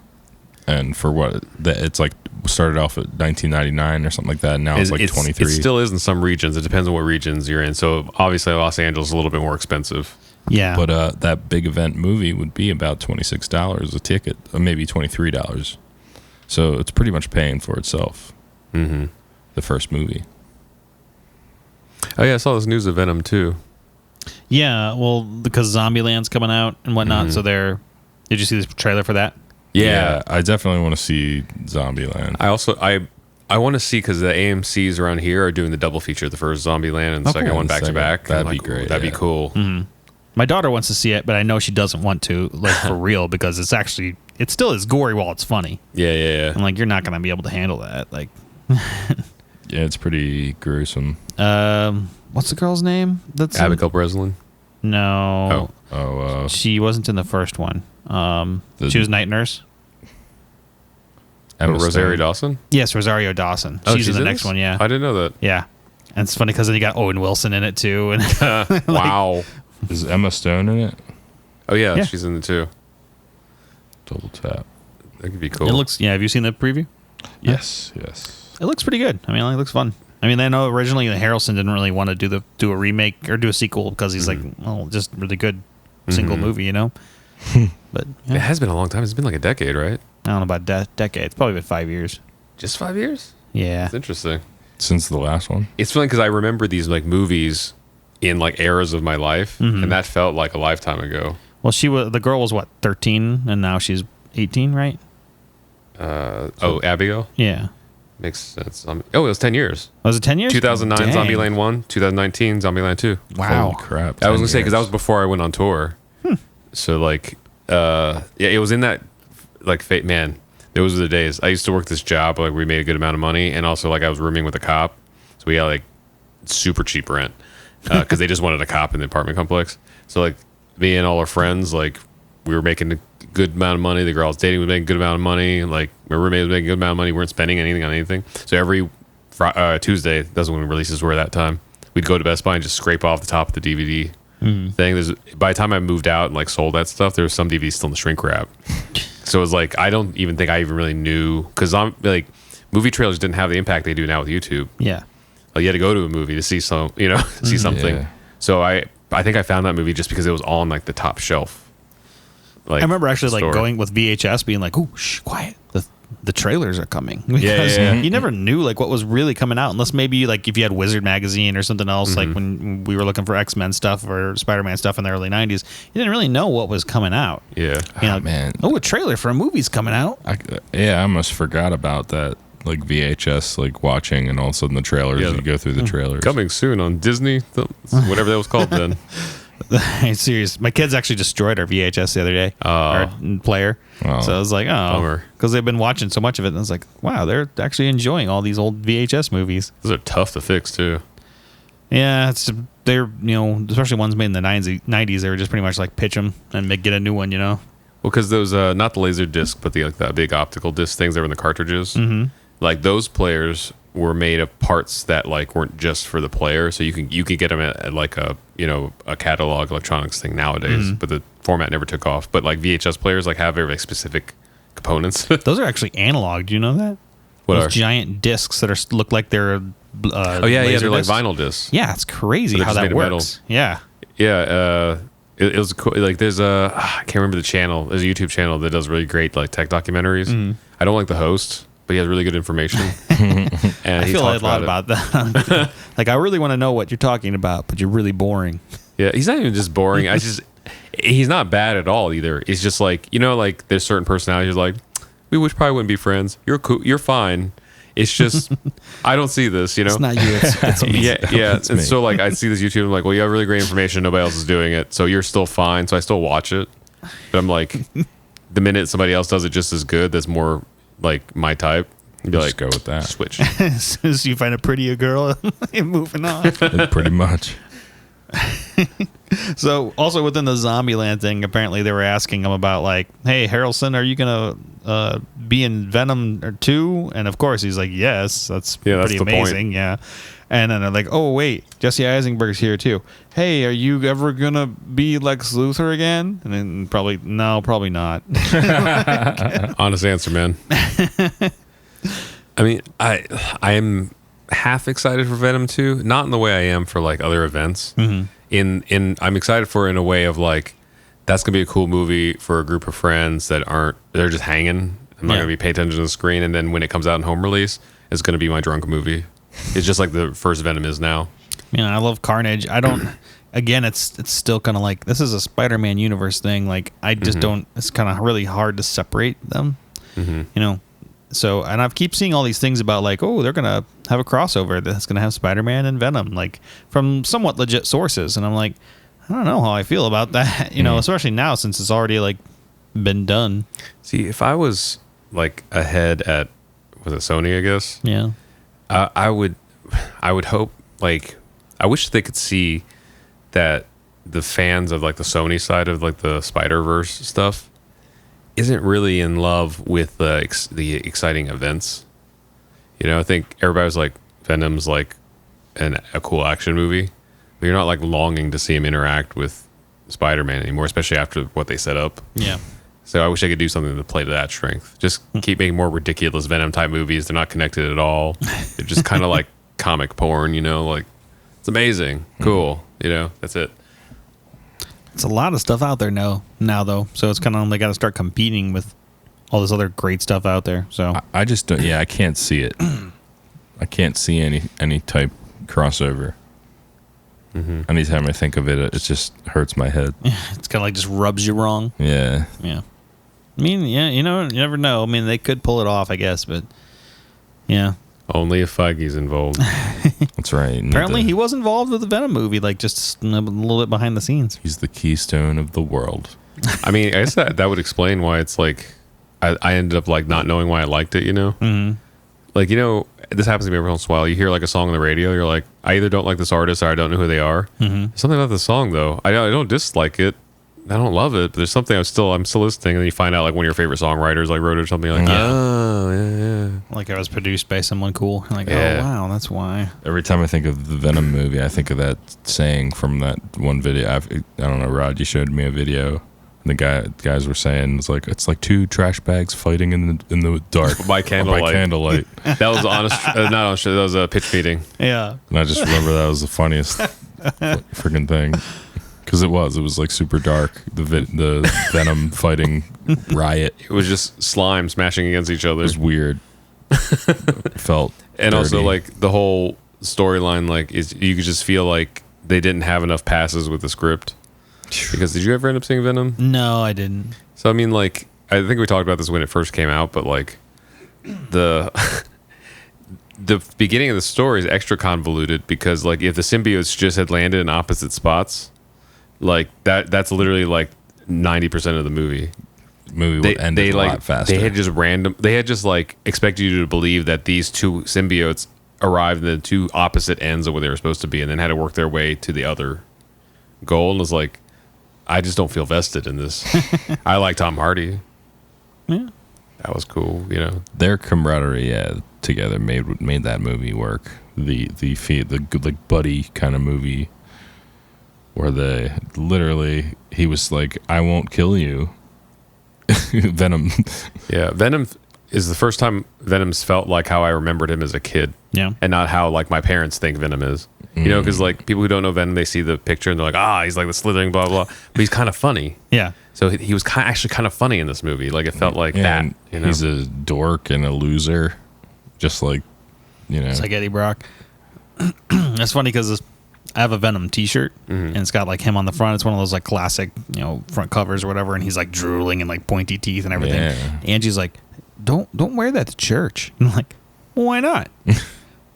and for what it's like started off at $19.99 or something like that. And now it's like $23. It still is in some regions. It depends on what regions you're in. So obviously Los Angeles is a little bit more expensive. Yeah. But that big event movie would be about $26 a ticket, or maybe $23. So it's pretty much paying for itself. Mm-hmm. The first movie. Oh yeah, I saw this news of Venom too. Yeah, well, because Zombieland's coming out and whatnot, so did you see this trailer for that? Yeah. I definitely want to see Zombieland. I want to see because the AMC's around here are doing the double feature, the first Zombieland and the second cool. one back to back. That'd I'm be like, great, That'd be yeah. cool. My daughter wants to see it, but I know she doesn't want to, like, for real, because it still is gory while it's funny. Yeah. I'm like, you're not going to be able to handle that. Like, Yeah, it's pretty gruesome. what's the girl's name? That's Abigail Breslin. No. Oh, She wasn't in the first one. She was night nurse. Emma Rosario Stone. Dawson. Yes, Rosario Dawson. Oh, she's in the next this? one, yeah. I didn't know that. Yeah. And it's funny because then you got Owen Wilson in it, too. And Wow. Is Emma Stone in it? Oh yeah, Yeah. she's in it too. Double tap. That could be cool. it looks, have you seen the preview? Yes. It looks pretty good. I mean, it looks fun. I mean, I know originally Harrelson didn't really want to do a remake or do a sequel because he's like, well, just really good single movie, you know? But It has been a long time. It's been like a decade, right? I don't know about decade. It's probably been 5 years. Just 5 years. Yeah. It's interesting. Since the last one. It's funny because I remember these like movies in like eras of my life, and that felt like a lifetime ago. Well, the girl was what, 13, and now she's 18, right? Abigail Yeah. makes sense. It was 10 years. Was it 10 years? 2009 Dang. Zombieland 1, 2019 Zombieland 2. Wow. Holy crap. I was 10 gonna say because that years. was before I went on tour. So like, yeah, it was in that like fate. Man, those were the days. I used to work this job like we made a good amount of money, and also like I was rooming with a cop, so we got like super cheap rent because they just wanted a cop in the apartment complex. So like me and all our friends, like we were making a good amount of money. The girl I was dating was making a good amount of money. Like my roommate was making a good amount of money. We weren't spending anything on anything. So every Tuesday, that's when releases were that time. We'd go to Best Buy and just scrape off the top of the DVD thing. By the time I moved out and like sold that stuff, there was some DVDs still in the shrink wrap. So it was like I don't even think I even really knew because I'm like movie trailers didn't have the impact they do now with YouTube. Yeah. Like, you had to go to a movie to see see something. Yeah. So I think I found that movie just because it was on like the top shelf. Like I remember actually like store. going with VHS being like, "Ooh, shh, quiet. The trailers are coming." Because yeah. you never knew like what was really coming out unless maybe like if you had Wizard magazine or something else like when we were looking for X-Men stuff or Spider-Man stuff in the early 90s, you didn't really know what was coming out. Yeah. You know, man. Oh, a trailer for a movie's coming out. I almost forgot about that. Like VHS, like watching, and all of a sudden the trailers. Yeah. You go through the trailers. Coming soon on Disney, whatever that was called then. Serious. My kids actually destroyed our VHS the other day. Our player. Oh. So I was like, oh, Bummer. because they've been watching so much of it. And I was like, wow, they're actually enjoying all these old VHS movies. Those are tough to fix too. Yeah, they're especially ones made in the 90s. They were just pretty much like pitch them and get a new one. Well, because those not the laser disc, but the big optical disc things that were in the cartridges. Like those players were made of parts that like weren't just for the player, so you could get them at like a catalog electronics thing nowadays, but the format never took off. But like VHS players like have very specific components. Those are actually analog. Do you know that? What Those are? giant discs that look like they're Oh yeah, laser they're like discs. vinyl discs. Yeah, it's crazy they're how just that made of metal. works. Yeah. Yeah, it was cool. Like there's I can't remember the channel. There's a YouTube channel that does really great like tech documentaries. I don't like the host, but he has really good information. And I he feel a talked lot it. about that. Like, I really want to know what you're talking about, but you're really boring. Yeah, he's not even just boring. He's not bad at all either. It's just like, like there's certain personalities like, we probably wouldn't be friends. You're cool. You're fine. It's just I don't see this, you know. It's not you. It's me. Yeah. It's And me. so like I see this YouTube. I'm like, well, you have really great information. Nobody else is doing it, so you're still fine. So I still watch it. But I'm like, the minute somebody else does it just as good, that's more like my type. You'd be Just like, go with that. switch. As soon as you find a prettier girl, you're moving on. Pretty much. So, also within the Zombieland thing, apparently they were asking him about like, "Hey, Harrelson, are you gonna be in Venom 2?" And of course, he's like, "Yes, that's Yeah, that's pretty the point. amazing." Yeah. And then they're like, "Oh wait, Jesse Eisenberg's here too. Hey, are you ever gonna be Lex Luthor again?" And then probably not. Honest answer, man. I mean, I am half excited for Venom 2, not in the way I am for like other events. Mm-hmm. I'm excited for it in a way of like that's gonna be a cool movie for a group of friends they're just hanging. I'm not Yeah. gonna be paying attention to the screen, and then when it comes out in home release, it's gonna be my drunk movie. It's just like the first Venom is now. I love Carnage. I don't. Again, it's still kind of like this is a Spider-Man universe thing. Like I just don't. It's kind of really hard to separate them. You know. So, and I keep seeing all these things about like, oh, they're gonna have a crossover that's gonna have Spider-Man and Venom, like from somewhat legit sources, and I'm like, I don't know how I feel about that, you know, especially now since it's already like been done. See, if I was like ahead at was it Sony, I guess. Yeah, I would hope like I wish they could see that the fans of like the Sony side of like the Spider-Verse stuff isn't really in love with the exciting events. You know, I think everybody was like Venom's like a cool action movie, but you're not like longing to see him interact with Spider-Man anymore, especially after what they set up. yeah. So I wish I could do something to play to that strength. Just keep making more ridiculous Venom type movies. They're not connected at all. They're just kind of like comic porn, you know, like it's amazing. Cool. You know, that's it. It's a lot of stuff out there now though, so it's kind of they got to start competing with all this other great stuff out there. So I just don't. Yeah, I can't see it. I can't see any type crossover. Anytime I think of it, it just hurts my head. it's kind of like just rubs you wrong. Yeah. Yeah. I mean, yeah, you know, you never know. I mean, they could pull it off, I guess, but yeah. Only if Feige's involved. That's right. Apparently, he was involved with the Venom movie, like just a little bit behind the scenes. He's the keystone of the world. I mean, I guess that would explain why it's like I ended up like not knowing why I liked it, you know? Mm-hmm. Like, you know, this happens to me every once in a while. You hear like a song on the radio, you're like, I either don't like this artist or I don't know who they are. Mm-hmm. Something about the song though. I don't dislike it. I don't love it, but there's something I'm still listening, and then you find out like one of your favorite songwriters like wrote it or something like, oh yeah. Like it was produced by someone cool. Like, Yeah. oh wow, that's why. Every time I think of the Venom movie, I think of that saying from that one video. I don't know, Rod, you showed me a video. And the guys were saying it's like two trash bags fighting in the dark By candlelight. By candlelight. That was honest, not honest. That was a pitch meeting. Yeah. And I just remember that was the funniest freaking thing. Because it was like super dark. The Venom fighting riot. It was just slime smashing against each other. It was weird. Felt And also dirty. like the whole storyline, like is you could just feel like they didn't have enough passes with the script. Because did you ever end up seeing Venom? No, I didn't. So I mean, like I think we talked about this when it first came out, but like the beginning of the story is extra convoluted because like if the symbiotes just had landed in opposite spots, like that's literally like 90% of the movie. Movie would end a lot faster. They had just like expected you to believe that these two symbiotes arrived in the two opposite ends of where they were supposed to be, and then had to work their way to the other goal. And was like, I just don't feel vested in this. I like Tom Hardy. Yeah. That was cool, you know. Their camaraderie, together made that movie work. The good like buddy kind of movie, where he was like, I won't kill you. Venom. Yeah, Venom is the first time Venom's felt like how I remembered him as a kid. Yeah. And not how like my parents think Venom is. You know, because like people who don't know Venom, they see the picture and they're like, he's like the slithering, blah, blah, blah. But he's kind of funny. Yeah. So he was actually kind of funny in this movie. Like it felt like that. And You know? he's a dork and a loser, just like, you know. It's like Eddie Brock. That's funny because I have a Venom T-shirt, and it's got like him on the front. It's one of those like classic, front covers or whatever. And he's like drooling and like pointy teeth and everything. Yeah. Angie's like, don't wear that to church. And I'm like, well, why not?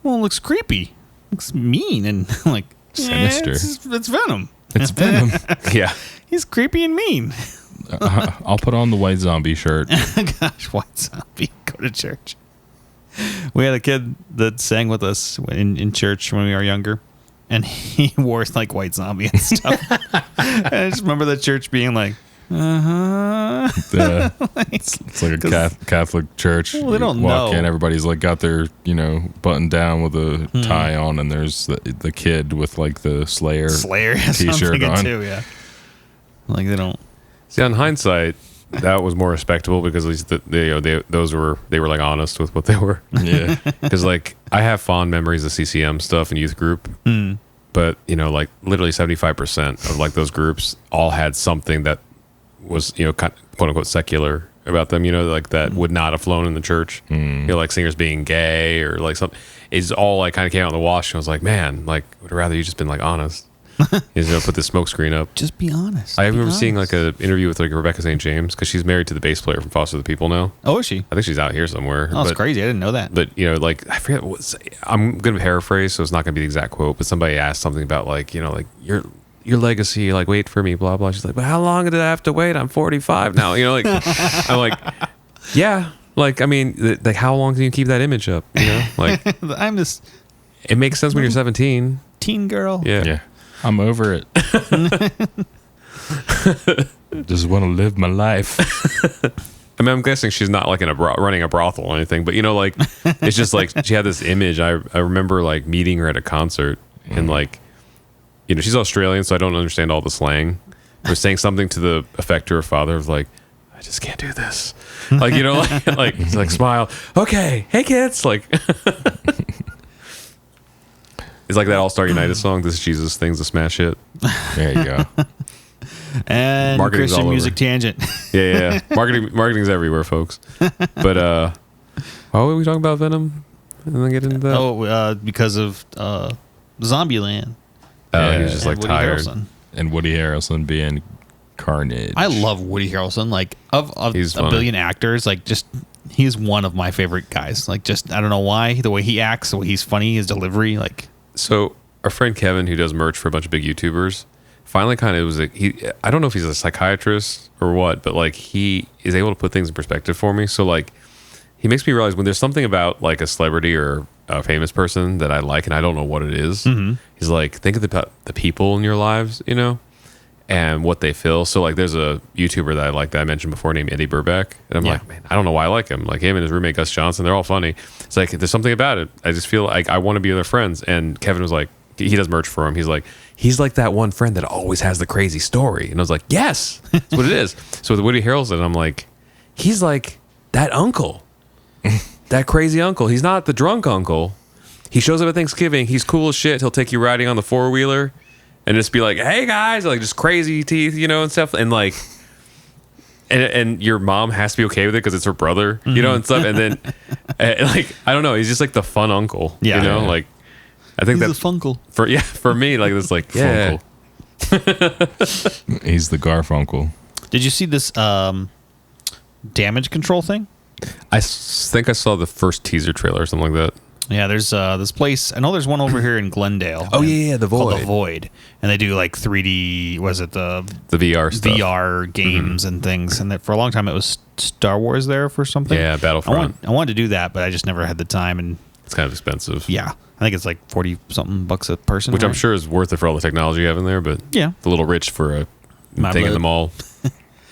Well, it looks creepy. Looks mean and like sinister. It's Venom. It's Venom. Yeah. He's creepy and mean. I'll put on the white zombie shirt. Gosh, white zombie. Go to church. We had a kid that sang with us in church when we were younger, and he wore like white zombie and stuff. And I just remember the church being like, It's like a Catholic church. Well, they don't you walk know. in, everybody's like got their button down with a tie on, and there's the kid with like the Slayer t-shirt on too. Yeah, like they don't. See, on hindsight, that was more respectable because at least they were like honest with what they were. Yeah, because like I have fond memories of CCM stuff and youth group, but like literally 75% of like those groups all had something that was quote unquote secular about them. Like that would not have flown in the church. Like singers being gay or like something. It's all like kind of came out in the wash. And I was like, man, like would rather you just been like honest. Put the smoke screen up. Just be honest. I remember seeing like an interview with like Rebecca St. James because she's married to the bass player from Foster the People now. Oh, is she? I think she's out here somewhere. Oh, that's crazy. I didn't know that. But like I forget I'm gonna paraphrase, so it's not gonna be the exact quote. But somebody asked something about like like your legacy, like wait for me, blah blah. She's like, but how long did I have to wait? I'm 45 now. Like I'm like, yeah. Like I mean, like how long can you keep that image up? Like I'm this. It makes sense when you're 17. Teen girl. Yeah. I'm over it. Just want to live my life. I mean, I'm guessing she's not like running a brothel or anything, but like it's just like she had this image. I remember like meeting her at a concert and like, she's Australian, so I don't understand all the slang. We're saying something to the effect to her father of like, I just can't do this. Like, like smile. Okay. Hey kids. Like, it's like that All-Star United song. This is Jesus Things to Smash Hit. There you go. And Marketing's Christian all music over. tangent. Yeah. Marketing's everywhere, folks. But why were we talking about Venom? And then get into that. Oh, because of Zombieland. He was just like Woody tired. Harrelson. And Woody Harrelson being Carnage. I love Woody Harrelson. Like of He's a funny. billion actors, like just he's one of my favorite guys. Like just I don't know why the way he acts, the way he's funny, his delivery, like. So our friend Kevin, who does merch for a bunch of big YouTubers, finally kind of was I don't know if he's a psychiatrist or what, but like he is able to put things in perspective for me. So like he makes me realize when there's something about like a celebrity or a famous person that I like and I don't know what it is. He's like, think of the people in your lives, and what they feel. So like there's a YouTuber that I like that I mentioned before named Eddie Burback. And I'm like, man, I don't know why I like him. Like him and his roommate Gus Johnson, they're all funny. It's like there's something about it. I just feel like I want to be their friends. And Kevin was like, he does merch for him. He's like that one friend that always has the crazy story. And I was like, yes, that's what it is. So with Woody Harrelson, I'm like, he's like that uncle. That crazy uncle. He's not the drunk uncle. He shows up at Thanksgiving. He's cool as shit. He'll take you riding on the four-wheeler. And just be like, hey guys, like just crazy teeth, and stuff, and like, and your mom has to be okay with it because it's her brother, and stuff. And then, like, I don't know, he's just like the fun uncle, like, I think He's that's a funkle. for me, like it's like yeah, He's the Garfunkel. Did you see this damage control thing? I think I saw the first teaser trailer or something like that. Yeah, there's this place. I know there's one over here in Glendale. Oh, yeah, the called Void. The Void, and they do like 3D. Was it the VR stuff, VR games and things? And that for a long time it was Star Wars there for something. Yeah, Battlefront. I wanted to do that, but I just never had the time. And It's kind of expensive. yeah, I think it's like 40 something bucks a person, Which I'm right? sure is worth it for all the technology you have in there, but Yeah, it's a little rich for a My thing in blood. the mall.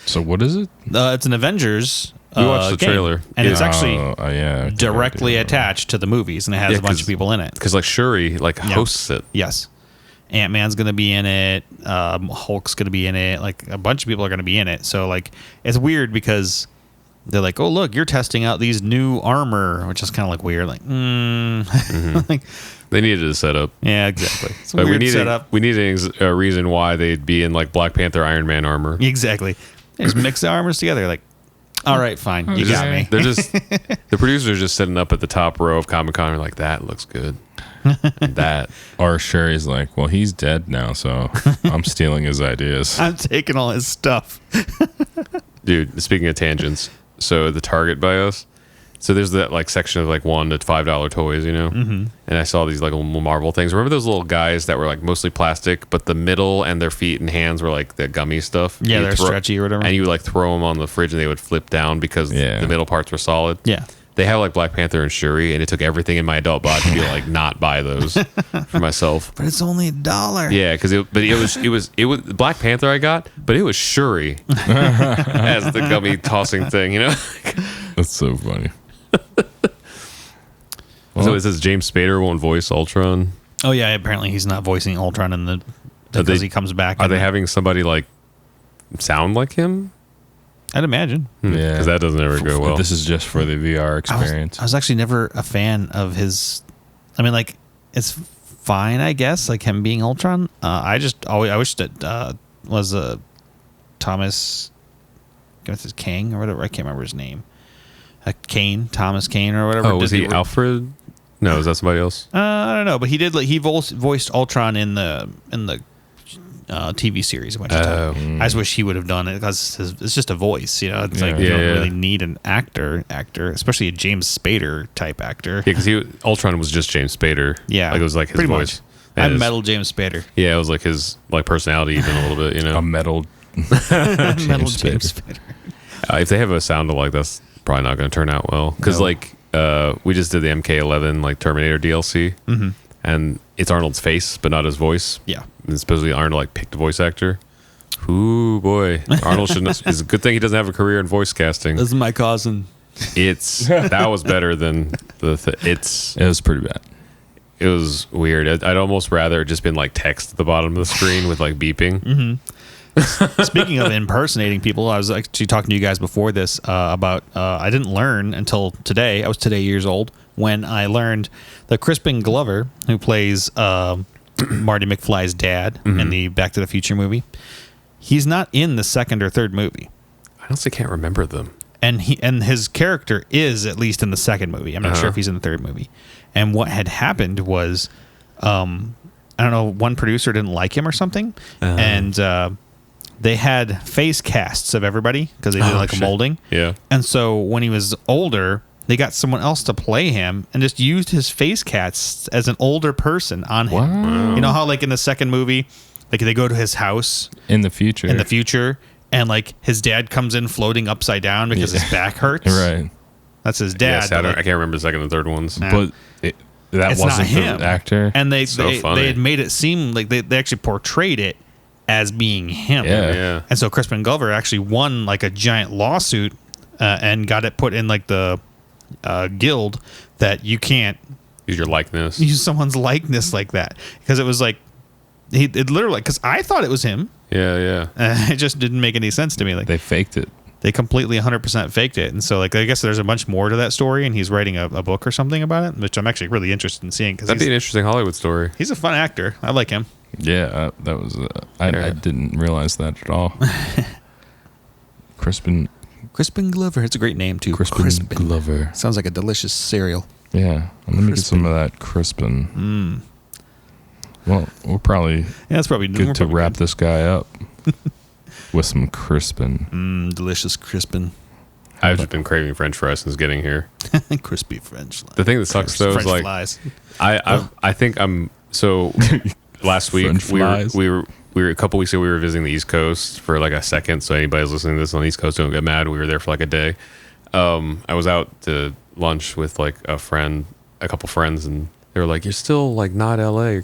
So what is it? it's an Avengers. We watched the game. trailer. and it's actually yeah, directly attached to the movies, and it has Yeah, a bunch 'cause- of people in it. Because like Shuri hosts it. Yes. Ant-Man's going to be in it. Hulk's going to be in it. Like a bunch of people are going to be in it. So like it's weird because they're like, "Oh, look, you're testing out these new armor," which is kind of like weird. Like, like, They needed a setup. yeah, exactly. It's a Like, weird setup. we need a reason why they'd be in like Black Panther, Iron Man armor. Exactly. They just mix the armors together. Like, all right, fine, you got me. They're just the producers are just sitting up at the top row of Comic-Con and like, that looks good. And that. Or Sherry's like, well, he's dead now, so I'm stealing his ideas. I'm taking all his stuff. Dude, speaking of tangents, so the Target by us, So there's that like section of like $1 to $5 toys, and I saw these like little Marvel things. Remember those little guys that were like mostly plastic, but the middle and their feet and hands were like the gummy stuff. Yeah, they're stretchy or whatever. And you like throw them on the fridge and they would flip down because the middle parts were solid. Yeah. They have like Black Panther and Shuri, and it took everything in my adult body to be like not buy those for myself. But it's only $1. Yeah, because it was Black Panther I got, but it was Shuri as the gummy tossing thing, That's so funny. So it says James Spader won't voice Ultron. Oh yeah, apparently he's not voicing Ultron because he comes back. Are they having somebody like sound like him? I'd imagine. Yeah, because that doesn't ever go well. This is just for the VR experience. I was actually never a fan of his. I mean, like, it's fine, I guess, like him being Ultron. I wish that was Thomas, what's his Kang or whatever. I can't remember his name. Thomas Kane or whatever. Oh, was he Alfred? No, is that somebody else? I don't know, but he did. Like, he voiced Ultron in the TV series a bunch of times. I just wish he would have done it because it's just a voice. It's like you don't really need an actor, especially a James Spader type actor. Yeah, because Ultron was just James Spader. Yeah, like it was like his voice. I'm metal James Spader. Yeah, it was like his like personality even a little bit. A metal metal James Spader. If they have a sound alike, that's probably not going to turn out well. Because we just did the MK11 like Terminator DLC, and it's Arnold's face but not his voice. Yeah, and supposedly Arnold like picked a voice actor. Ooh boy, Arnold shouldn't. It's a good thing he doesn't have a career in voice casting. This is my cousin. That was better than it was pretty bad. It was weird. I'd almost rather it just been like text at the bottom of the screen with like beeping. Speaking of impersonating people, I was actually talking to you guys before this about I didn't learn until today. I was today years old when I learned that Crispin Glover, who plays Marty McFly's dad in the Back to the Future movie, he's not in the second or third movie. I honestly can't remember them. And his character is at least in the second movie. I'm not sure if he's in the third movie. And what had happened was, I don't know, one producer didn't like him or something, and they had face casts of everybody because they did a molding. Yeah. And so when he was older, they got someone else to play him and just used his face casts as an older person on him. Wow. You know how like in the second movie, like they go to his house in the future, and like his dad comes in floating upside down because his back hurts. Right. That's his dad. Yes, I can't remember the second and third ones. But that wasn't him. The actor. And they had made it seem like they actually portrayed it as being him. Yeah. And so Crispin Glover actually won like a giant lawsuit and got it put in like the guild that you can't use your likeness. Use someone's likeness like that. Because it was like, it literally, because I thought it was him. Yeah. It just didn't make any sense to me. Like they faked it. They completely 100% faked it. And so like I guess there's a bunch more to that story, and he's writing a book or something about it, which I'm actually really interested in seeing. That'd be an interesting Hollywood story. He's a fun actor. I like him. Yeah, that was. I didn't realize that at all. Crispin Glover. It's a great name too. Crispin Glover. Sounds like a delicious cereal. Yeah, let me get some of that Crispin. Well, we're probably that's probably good to wrap this guy up with some Crispin. Delicious Crispin. I've just been craving French fries since getting here. Crispy French fries. The thing that sucks though is like flies. I think I'm so. Last week we were a couple weeks ago we were visiting the East Coast for like a second. So anybody's listening to this on the East Coast, don't get mad. We were there for like a day. I was out to lunch with like a couple friends, and they were like, "You're still like not LA.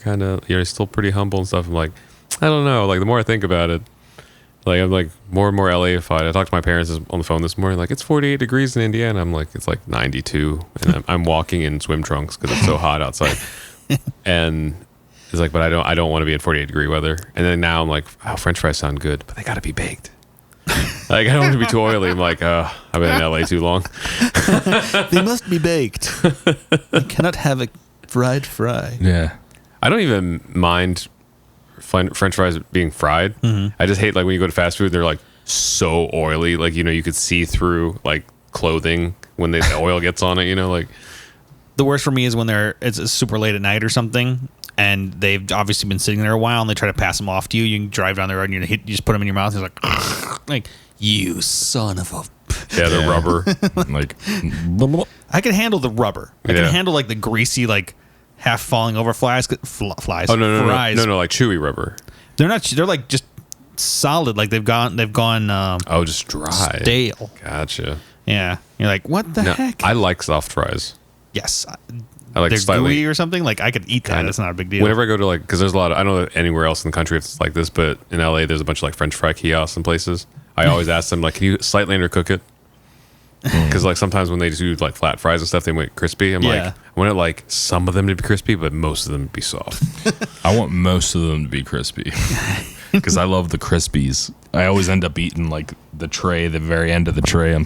You're still pretty humble and stuff." I'm like, I don't know. Like the more I think about it, like I'm like more and more LA-ified. I talked to my parents on the phone this morning. Like it's 48 degrees in Indiana. I'm like it's like 92, and I'm walking in swim trunks because it's so hot outside. And it's like, but I don't want to be in 48 degree weather. And then now I'm like, oh, French fries sound good, but they got to be baked. Like I don't want to be too oily. I'm like, I've been in LA too long. They must be baked. You cannot have a fried fry. Yeah. I don't even mind French fries being fried. I just hate like when you go to fast food, they're like so oily. Like, you could see through like clothing when the oil gets on it, like. The worst for me is when it's super late at night or something, and they've obviously been sitting there a while, and they try to pass them off to you. You can drive down the road, and you just put them in your mouth, and it's like you son of a... Yeah, the rubber. Like, I can handle the rubber. I can Yeah. handle like the greasy, like half falling over flies. Flies. Oh no, fries. no, like chewy rubber. They're not. They're like just solid. Like they've gone. Oh, just dry. Stale. Gotcha. Yeah. You're like, what the No, heck? I like soft fries. Yes. I like They're slightly gooey or something. Like I could eat that. Kinda. It's not a big deal. Whenever I go to like, because there's a lot of, I don't know anywhere else in the country if it's like this, but in LA there's a bunch of like French fry kiosks and places. I always ask them like, can you slightly undercook it? Because like sometimes when they do like flat fries and stuff, they make crispy. I'm Yeah. like, I want it like some of them to be crispy, but most of them to be soft. I want most of them to be crispy because I love the crispies. I always end up eating like the tray, the very end of the tray. I'm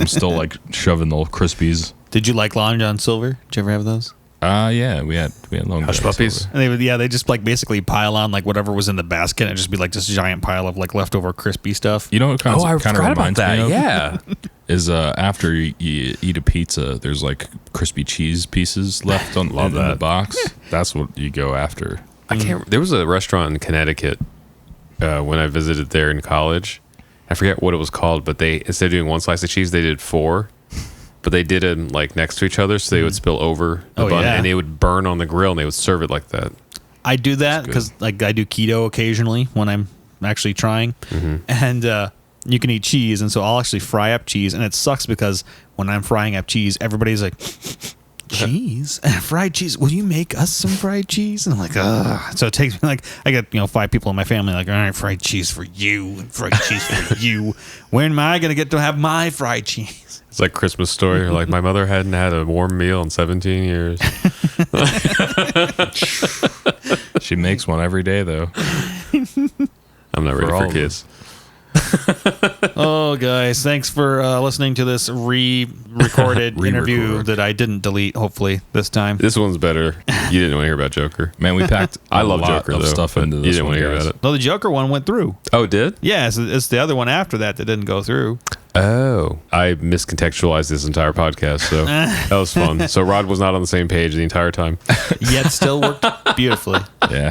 still like shoving the crispies. Did you like Long John Silver? Did you ever have those? Yeah, we had long Hush John puppies? Silver. And they would, yeah, they just like basically pile on like whatever was in the basket and it'd just be like this giant pile of like leftover crispy stuff. You know what kind of forgot about reminds me of? Yeah. Is after you eat a pizza, there's like crispy cheese pieces left in the box. That's what you go after. I can't. There was a restaurant in Connecticut when I visited there in college. I forget what it was called, but they, instead of doing one slice of cheese, they did 4. But they did them like next to each other, so they would spill over the bun, yeah. and they would burn on the grill, and they would serve it like that. I do that because like I do keto occasionally when I'm actually trying, and you can eat cheese, and so I'll actually fry up cheese, and it sucks because when I'm frying up cheese, everybody's like, cheese, fried cheese. Will you make us some fried cheese? And I'm like, ugh. So it takes me like I got 5 people in my family like, all right, fried cheese for you and fried cheese for you. When am I gonna get to have my fried cheese? It's like Christmas story. Like my mother hadn't had a warm meal in 17 years. She makes one every day though. I'm not ready all for of kids. Oh, guys, thanks for listening to this re-recorded interview that I didn't delete, hopefully, this time. This one's better. You didn't want to hear about Joker. Man, we packed I a love lot Joker of though, stuff but into you this didn't one. want to hear guys. about it. No, the Joker one went through. Oh, it did? Yeah, it's the other one after that didn't go through. Oh, I miscontextualized this entire podcast, so that was fun. So Rod was not on the same page the entire time. Yet still worked beautifully. Yeah.